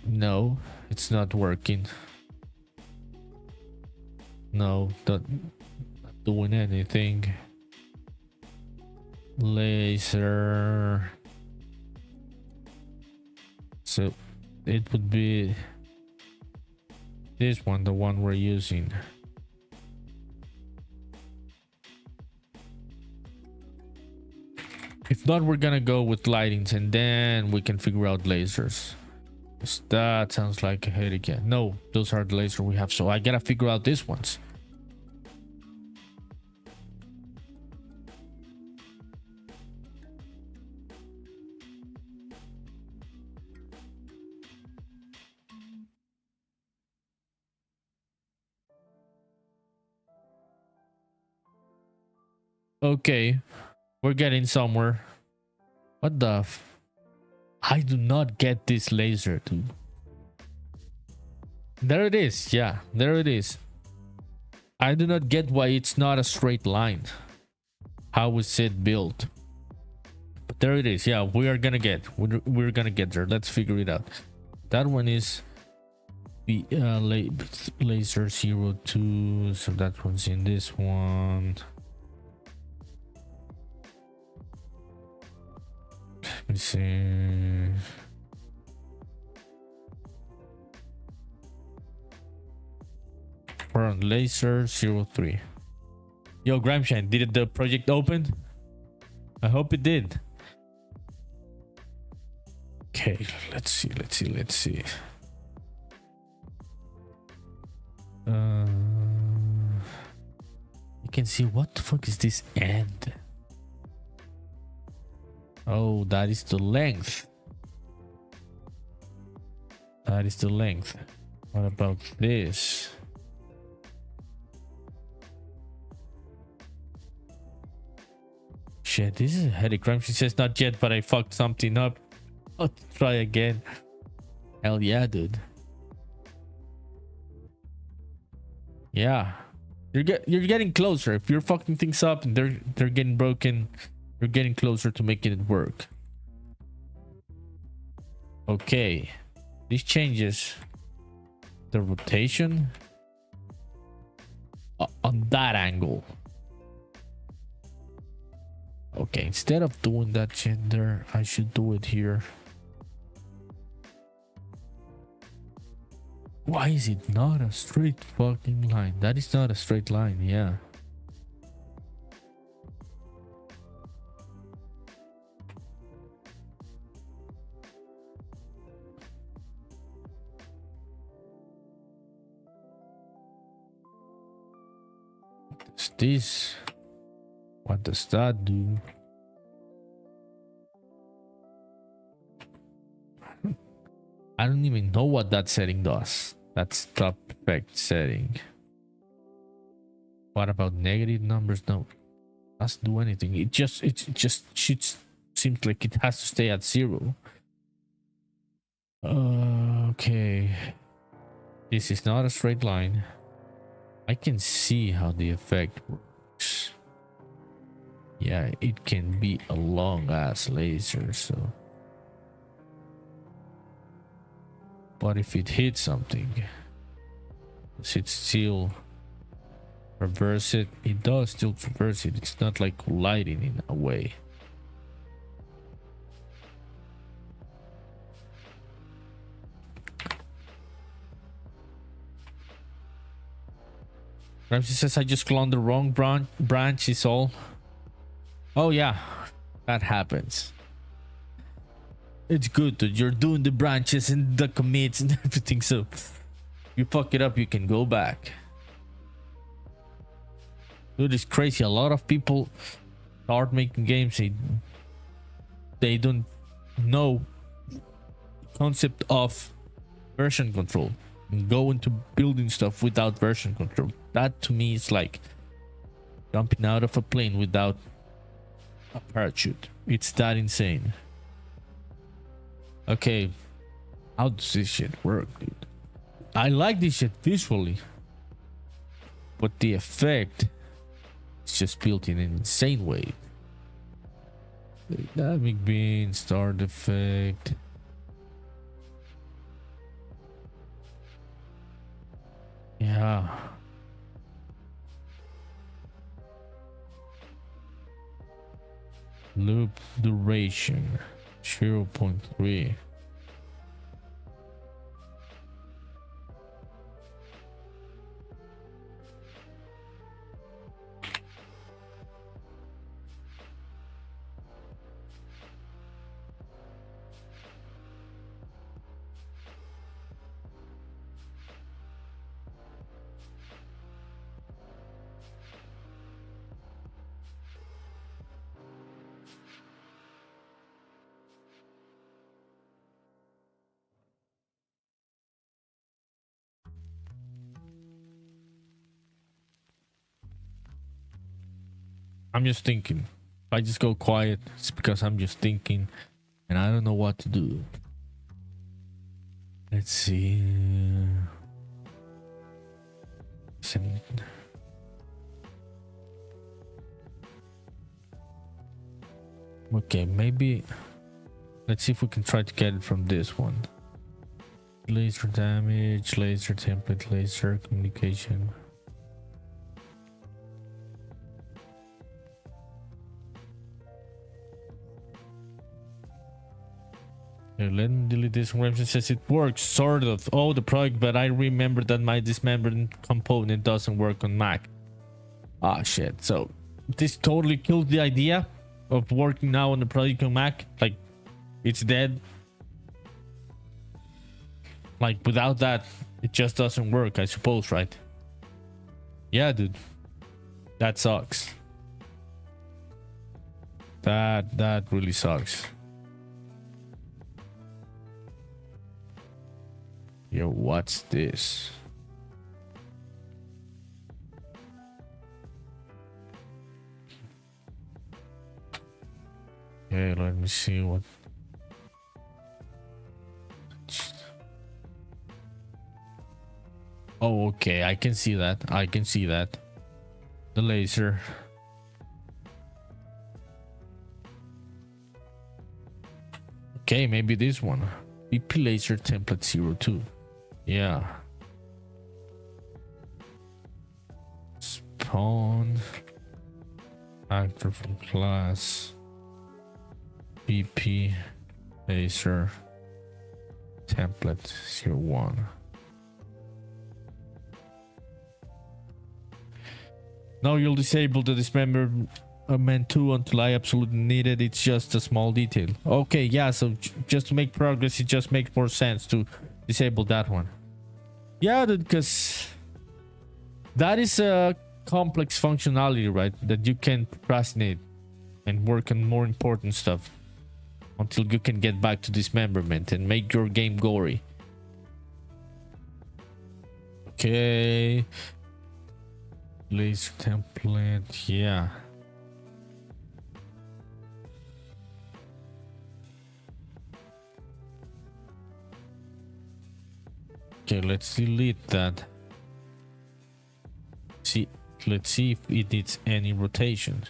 No, it's not working. No, not doing anything. Laser. So it would be this one, the one we're using. If not, we're gonna go with lightings and then we can figure out lasers. That sounds like a headache. Yeah. No, those are the lasers we have, so I gotta figure out these ones. Okay, we're getting somewhere. What the I do not get this laser, dude. There it is. Yeah, there it is. I do not get why it's not a straight line. How is it built? But there it is. Yeah, we're gonna get there. Let's figure it out. That one is the laser 02. So that one's in this one. Let me see. We're on laser 03. Yo, Gramshine, did the project open? I hope it did. Okay, let's see. You can see what the fuck is this end? Oh, that is the length. That is the length. What about this? Shit, this is a headache. She says not yet, but I fucked something up. I'll try again. Hell yeah, dude. Yeah. You're getting closer. If you're fucking things up and they're getting broken, you're getting closer to making it work. Okay. This changes the rotation on that angle. Okay, instead of doing that shit there, I should do it here. Why is it not a straight fucking line? That is not a straight line, yeah. This, what does that do? I don't even know what that setting does. That's the perfect setting. What about negative numbers? No, it doesn't do anything. It just seems like it has to stay at 0. Okay, this is not a straight line. I can see how the effect works. Yeah, it can be a long ass laser, so. But if it hits something, does it still reverse it? It does still reverse it. It's not like lighting in a way. Ramsey says I just cloned the wrong branch is all. Oh yeah, that happens. It's good that you're doing the branches and the commits and everything, so if you fuck it up, you can go back. Dude, it's crazy. A lot of people start making games, they don't know the concept of version control. and go into building stuff without version control. That to me is like jumping out of a plane without a parachute. It's that insane. Okay, how does this shit work, dude? I like this shit visually, but the effect is just built in an insane way. Dynamic beam, start effect. Yeah. Loop duration 0.3. I'm just thinking. If I just go quiet, it's because I'm just thinking and I don't know what to do. Let's see. Okay, maybe let's see if we can try to get it from this one. Laser damage, laser template, laser communication. Let me delete this. Ramsey says it works, sort of. Oh, the project, but I remember that my dismembered component doesn't work on Mac. Ah, shit. So this totally killed the idea of working now on the project on Mac. Like, it's dead. Like, without that, it just doesn't work, I suppose, right? Yeah, dude. That sucks. That really sucks. Yo, what's this? Okay, let me see what. Oh, okay, I can see that. I can see that. The laser. Okay, maybe this one. BP laser template 02. Yeah. Spawn. Actor from class. BP laser template 01. Now you'll disable the dismemberment 2 until I absolutely need it. It's just a small detail. Okay, yeah, so just to make progress, it just makes more sense to disable that one. Yeah, because that is a complex functionality, right? That you can procrastinate and work on more important stuff until you can get back to dismemberment and make your game gory. Okay. Laser template, yeah. Okay, let's delete that. See, let's see if it needs any rotation.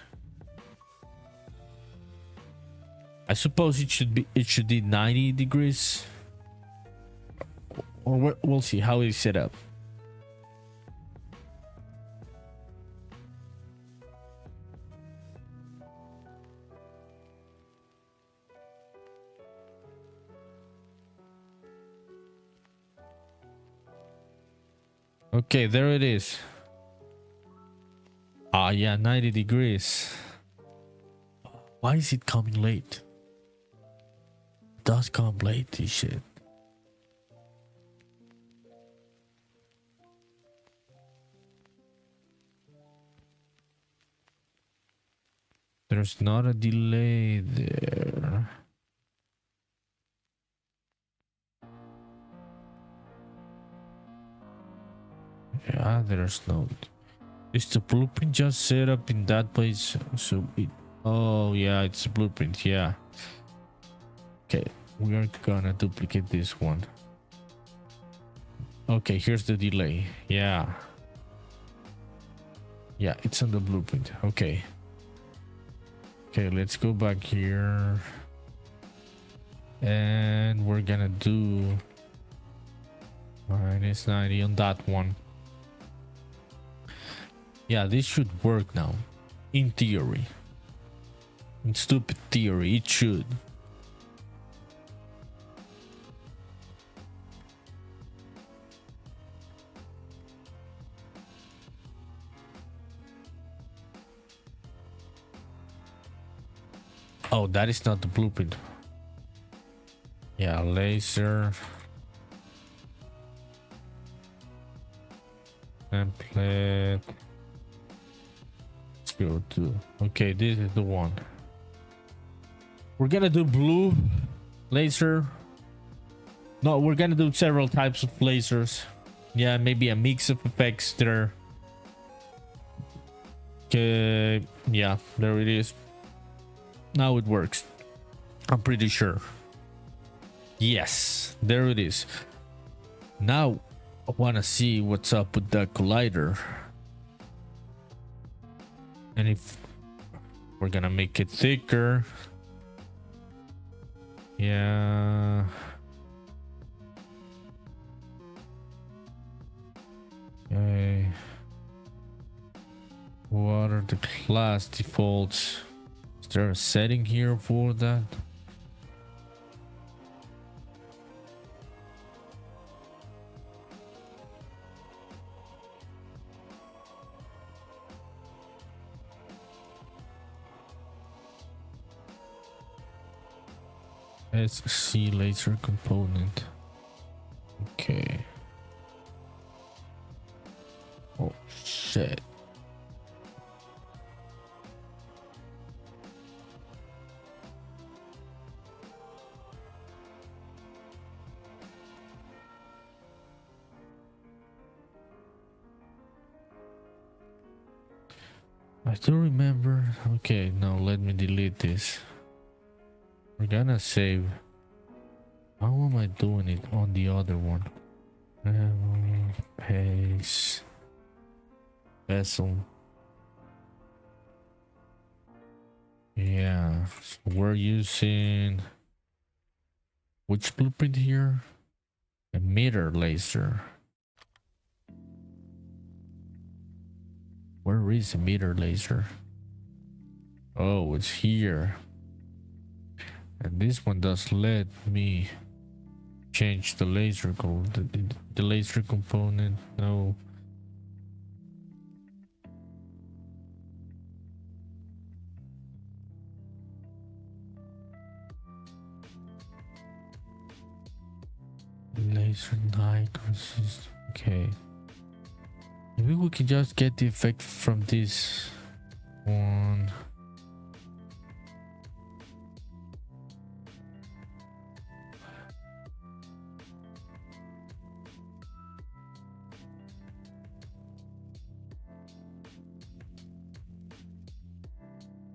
I suppose it should be 90 degrees, or we'll see how it's set up. Okay, there it is. Ah, yeah, 90 degrees. Why is it coming late? It does come late, this shit. There's not a delay there. there's no. Is the blueprint just set up in that place? So it. Oh yeah, it's a blueprint. Yeah. Okay, we are gonna duplicate this one. Okay, here's the delay. Yeah. Yeah, it's on the blueprint. Okay. Okay, let's go back here. And we're gonna do -90 on that one. Yeah, this should work now. In theory. In stupid theory, it should. Oh, that is not the blueprint. Yeah, laser. Template. Let's go to. Okay, this is the one. We're gonna do blue laser. No, we're gonna do several types of lasers. Yeah, maybe a mix of effects there. Okay, yeah, there it is. Now it works. I'm pretty sure. Yes, there it is. Now I want to see what's up with the collider. And if we're gonna make it thicker. Yeah. Okay. What are the class defaults? Is there a setting here for that? SC laser component. Okay. Oh shit. I do remember. Okay, now let me delete this. We're gonna save. How am I doing it on the other one? Paste. Vessel. Yeah, so we're using which blueprint here? Emitter laser. Where is emitter laser? Oh, it's here. And this one does let me change the laser the laser component. No. Laser diagnosis. Okay. Maybe we can just get the effect from this one.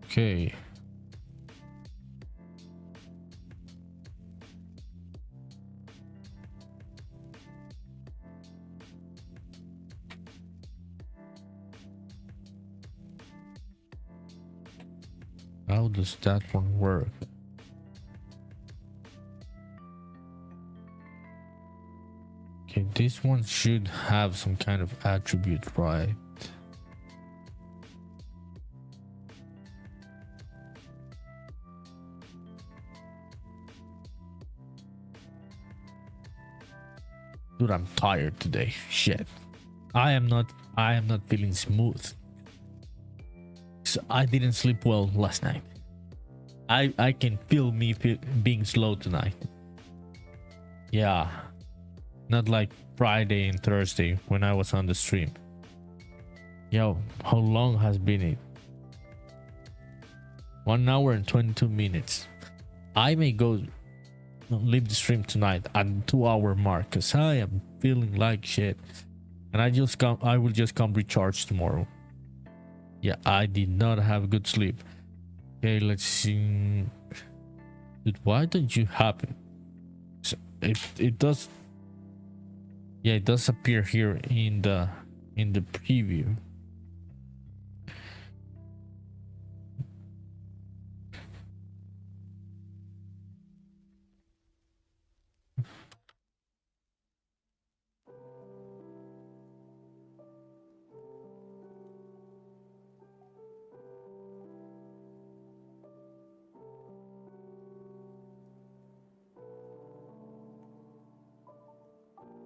Okay. How does that one work? Okay, this one should have some kind of attribute, right? Dude, I'm tired today. Shit. I am not feeling smooth. So I didn't sleep well last night. I can feel me being slow tonight. Yeah. Not like Friday and Thursday when I was on the stream. Yo, how long has been it? 1 hour and 22 minutes. I may go leave the stream tonight at 2 hour mark because I am feeling like shit. And I will just come recharge tomorrow. Yeah, I did not have good sleep. Okay, let's see. Dude, why don't you happen? So it does. Yeah, it does appear here in the preview.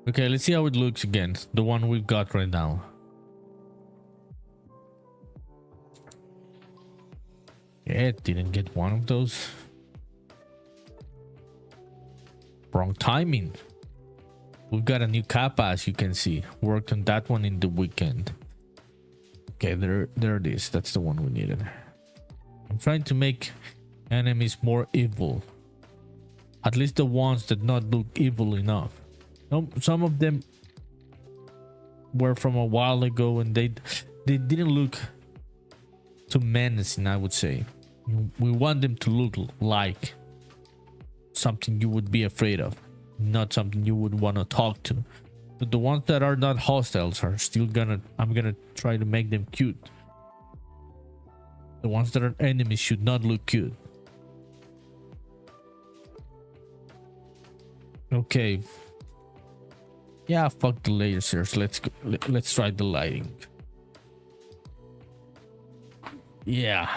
Okay, let's see how it looks again. The one we've got right now. Yeah, it didn't get one of those. Wrong timing. We've got a new kappa, as you can see. Worked on that one in the weekend. Okay, there it is. That's the one we needed. I'm trying to make enemies more evil. At least the ones that not look evil enough. Some of them were from a while ago and they didn't look too menacing, I would say. We want them to look like something you would be afraid of, not something you would want to talk to. But the ones that are not hostiles are still I'm gonna try to make them cute. The ones that are enemies should not look cute. Okay. Yeah, fuck the lasers. Let's try the lighting. Yeah.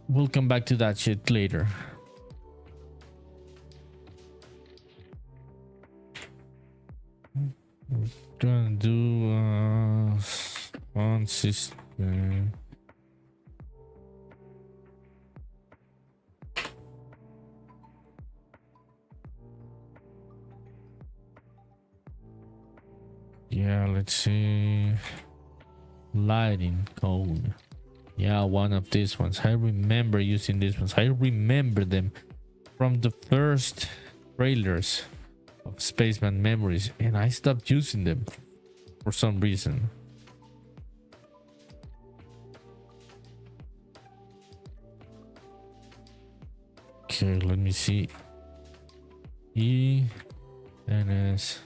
We'll come back to that shit later. We're gonna do one system. Yeah, let's see. Lighting code. Yeah, one of these ones. I remember using these ones. I remember them from the first trailers of Spaceman Memories, and I stopped using them for some reason. Okay, let me see. E and S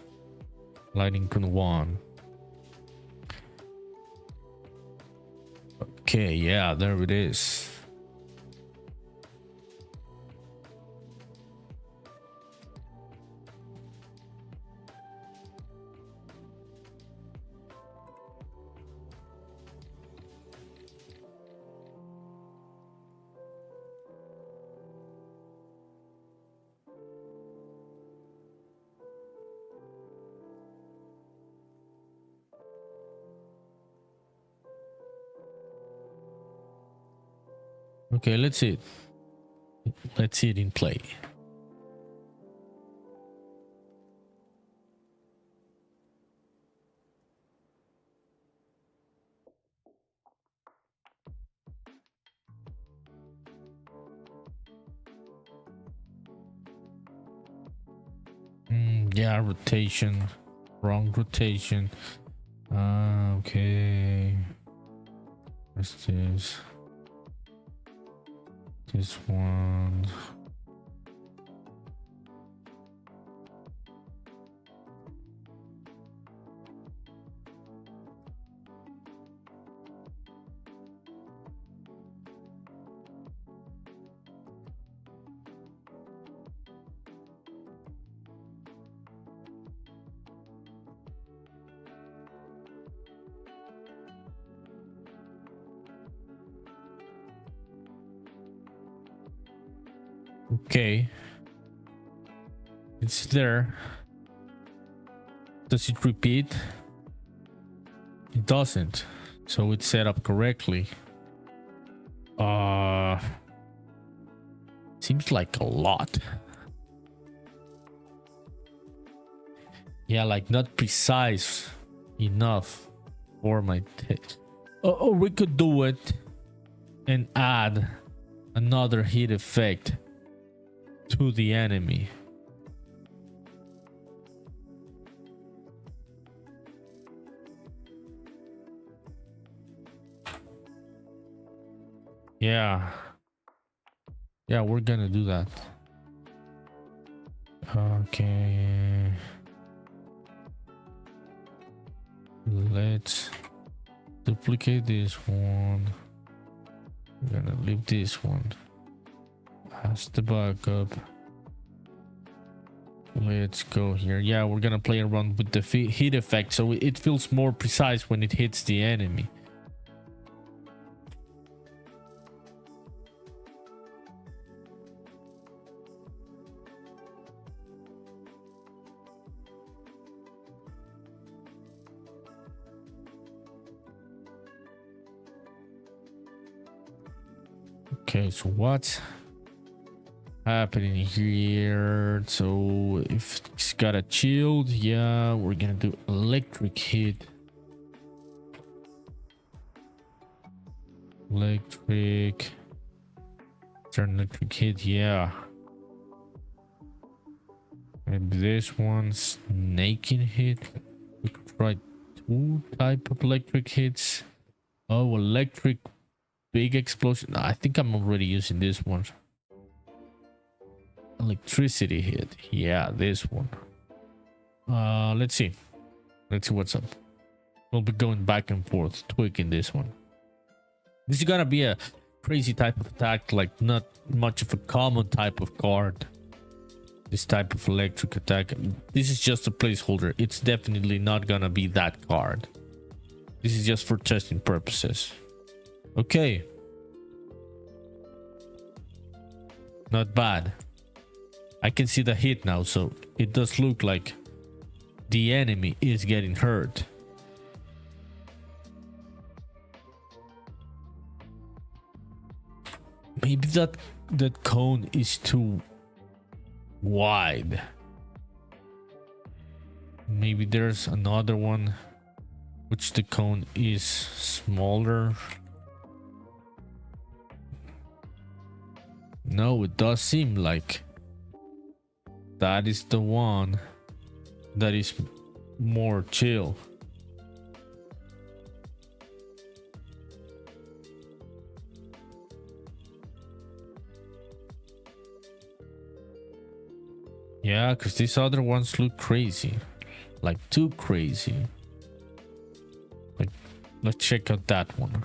lighting code 1. Okay, yeah, there it is. Okay, let's see it. Let's see it in play. Yeah, rotation. Wrong rotation. Okay. What's this? This one. Okay. It's there. Does it repeat? It doesn't. So it's set up correctly. Seems like a lot. Yeah, like not precise enough for my taste. Or we could do it and add another heat effect to the enemy. Yeah. Yeah, we're gonna do that. Okay. Let's duplicate this one. We're gonna leave this one as the backup. Let's go here. Yeah, we're gonna play around with the heat effect so it feels more precise when it hits the enemy. Okay, so what's happening here? So if it's got a shield, yeah, we're gonna do electric hit. Turn electric hit, yeah. Maybe this one's snaking hit. We could try 2 type of electric hits. Oh, electric big explosion. I think I'm already using this one. Electricity hit. Yeah, this one. Let's see what's up. We'll be going back and forth, tweaking this one. This is gonna be a crazy type of attack, like not much of a common type of card. This type of electric attack. This is just a placeholder. It's definitely not gonna be that card. This is just for testing purposes. Okay. Not bad. I can see the hit now, so it does look like the enemy is getting hurt. Maybe that cone is too wide. Maybe there's another one which the cone is smaller. No, it does seem like that is the one that is more chill. Yeah, because these other ones look crazy, like too crazy. Like, let's check out that one.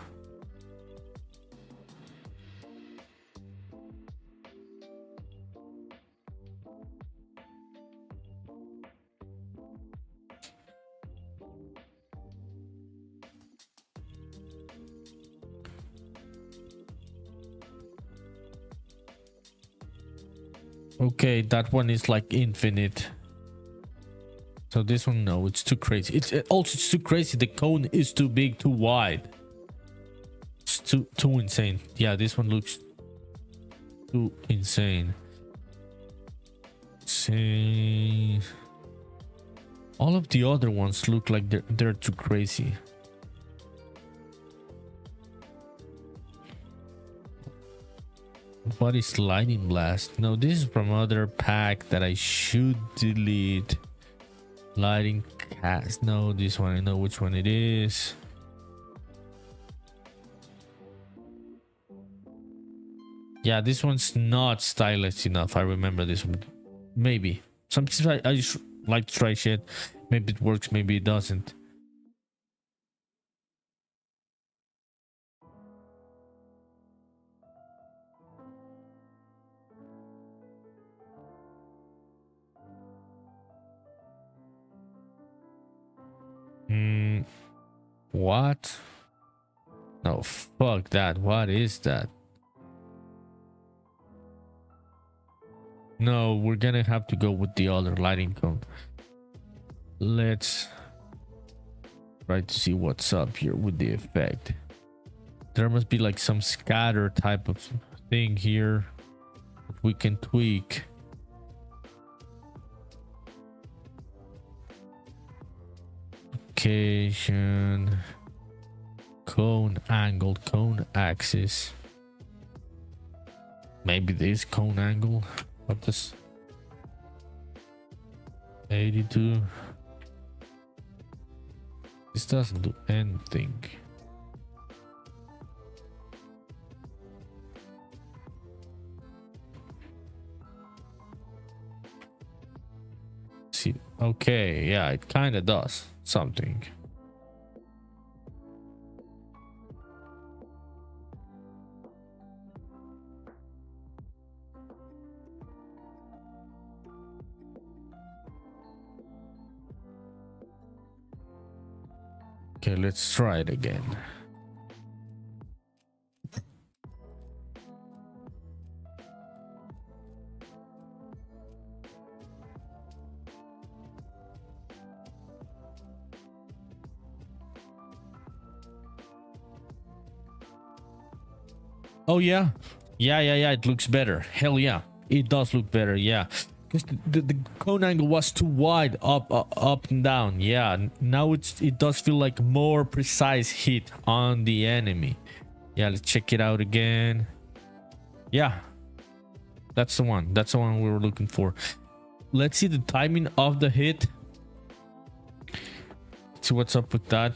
Okay, that one is like infinite. So this one, no, it's too crazy. It's too crazy. The cone is too big, too wide. It's too insane. Yeah, this one looks too insane. See, all of the other ones look like they're too crazy. What is lightning blast? No, this is from other pack that I should delete. Lighting cast. No, this one I know which one it is. Yeah, this one's not stylized enough. I remember this one. Maybe sometimes I just like to try shit. Maybe it works, maybe it doesn't. What? No, fuck that. What is that? No, we're gonna have to go with the other lighting cone. Let's try to see what's up here with the effect. There must be like some scatter type of thing here that we can tweak. Location, cone angle, cone axis. Maybe this cone angle. What this? 82. This doesn't do anything. see. Okay, yeah, it kind of does something. Okay, let's try it again. Oh yeah, yeah. It looks better. Hell yeah, it does look better. Yeah, because the cone angle was too wide, up and down. Yeah, now it does feel like more precise hit on the enemy. Yeah, let's check it out again. Yeah, that's the one. That's the one we were looking for. Let's see the timing of the hit. Let's see what's up with that.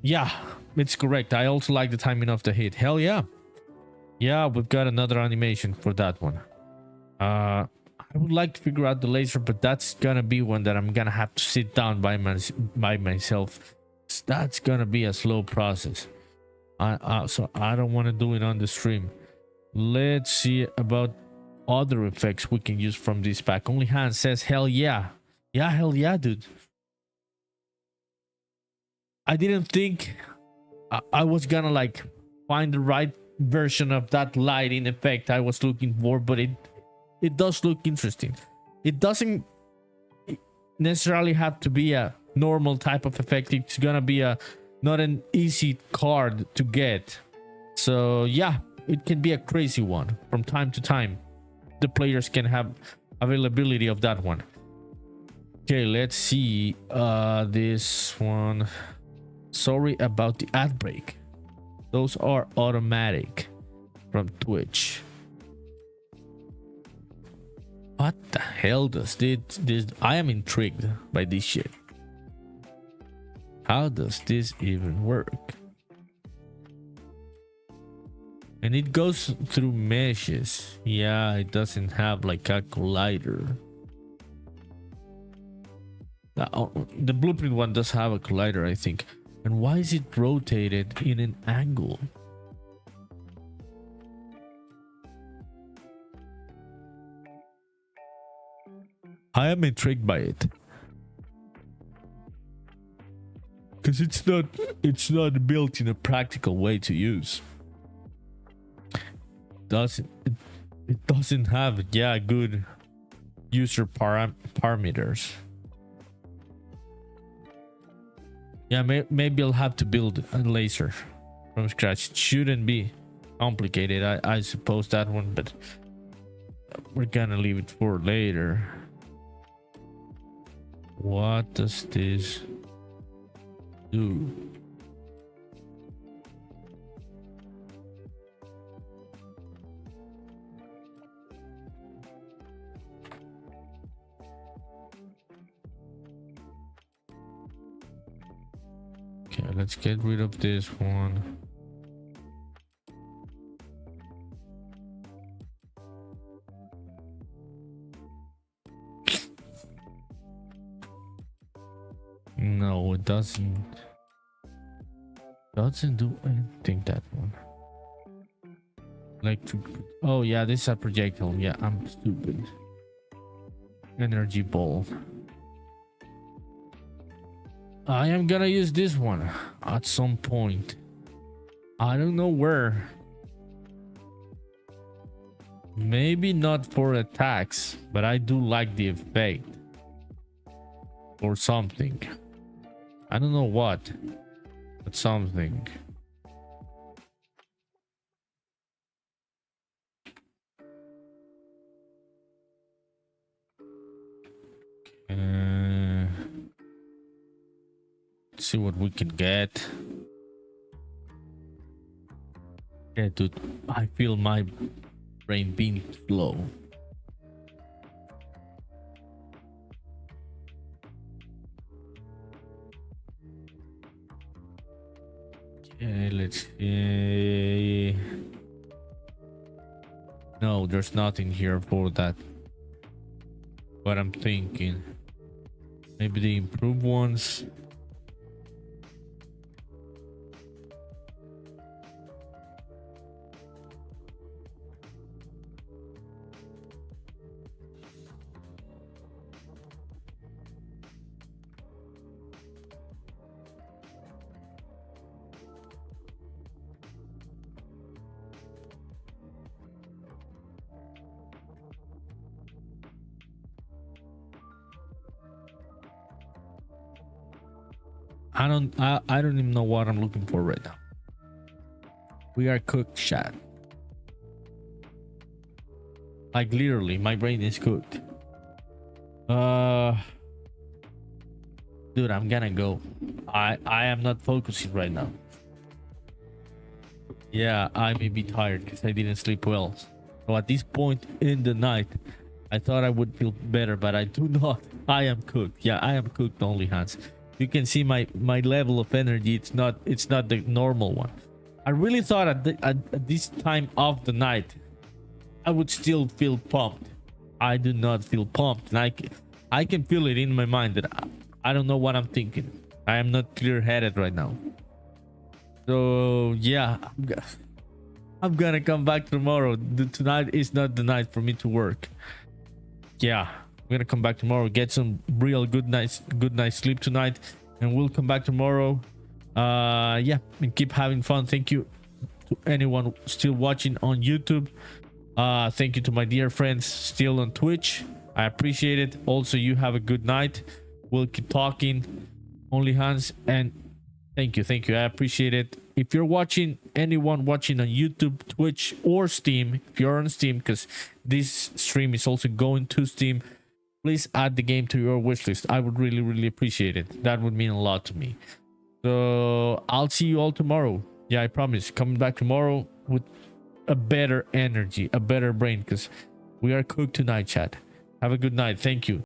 Yeah, it's correct. I also like the timing of the hit. Hell yeah. Yeah, we've got another animation for that one. I would like to figure out the laser, but that's gonna be one that I'm gonna have to sit down by myself. That's gonna be a slow process. So I don't want to do it on the stream. Let's see about other effects we can use from this pack. Only Hand says hell yeah. Yeah, hell yeah, dude. I didn't think I was gonna like find the right version of that lighting effect I was looking for, but it does look interesting. It doesn't necessarily have to be a normal type of effect. It's gonna be not an easy card to get. So yeah, it can be a crazy one from time to time. The players can have availability of that one. Okay, let's see this one. Sorry about the ad break. Those are automatic from Twitch. What the hell does this? I am intrigued by this shit. How does this even work? And it goes through meshes. Yeah, it doesn't have like a collider. The blueprint one does have a collider, I think. And why is it rotated in an angle? I am intrigued by it. Because it's not built in a practical way to use. It doesn't have good user parameters. Yeah, maybe I'll have to build a laser from scratch. It shouldn't be complicated. I suppose that one, but we're gonna leave it for later. What does this do? Okay, let's get rid of this one. No, it doesn't do anything, that one. Like to, oh yeah, this is a projectile. Yeah, I'm stupid. Energy ball. I am gonna use this one at some point. I don't know where. Maybe not for attacks, but I do like the effect. Or something. I don't know what, but something. Let's see what we can get. Yeah, dude, I feel my brain being slow. Okay, let's see. No, there's nothing here for that. What I'm thinking. Maybe the improved ones. I don't even know what I'm looking for right now. We are cooked, chat. Like literally, my brain is cooked. Dude, I'm gonna go. I am not focusing right now. Yeah, I may be tired because I didn't sleep well. So at this point in the night, I thought I would feel better, but I do not. I am cooked. Yeah, I am cooked, only hands. You can see my level of energy. It's not the normal one. I really thought at this time of the night I would still feel pumped. I do not feel pumped, and I can feel it in my mind that I don't know what I'm thinking. I am not clear-headed right now. So yeah, I'm gonna come back tomorrow. Tonight is not the night for me to work. Yeah, I'm gonna come back tomorrow, get some real good night's sleep tonight, and we'll come back tomorrow. Yeah, and keep having fun. Thank you to anyone still watching on YouTube. Thank you to my dear friends still on Twitch. I appreciate it. Also, you have a good night. We'll keep talking. Only hands, and thank you. I appreciate it. If you're watching, anyone watching on YouTube, Twitch, or Steam, if you're on Steam, because this stream is also going to Steam, please add the game to your wish list. I would really appreciate it. That would mean a lot to me. So I'll see you all tomorrow. Yeah, I promise. Coming back tomorrow with a better energy, a better brain, because we are cooked tonight, chat. Have a good night. Thank you.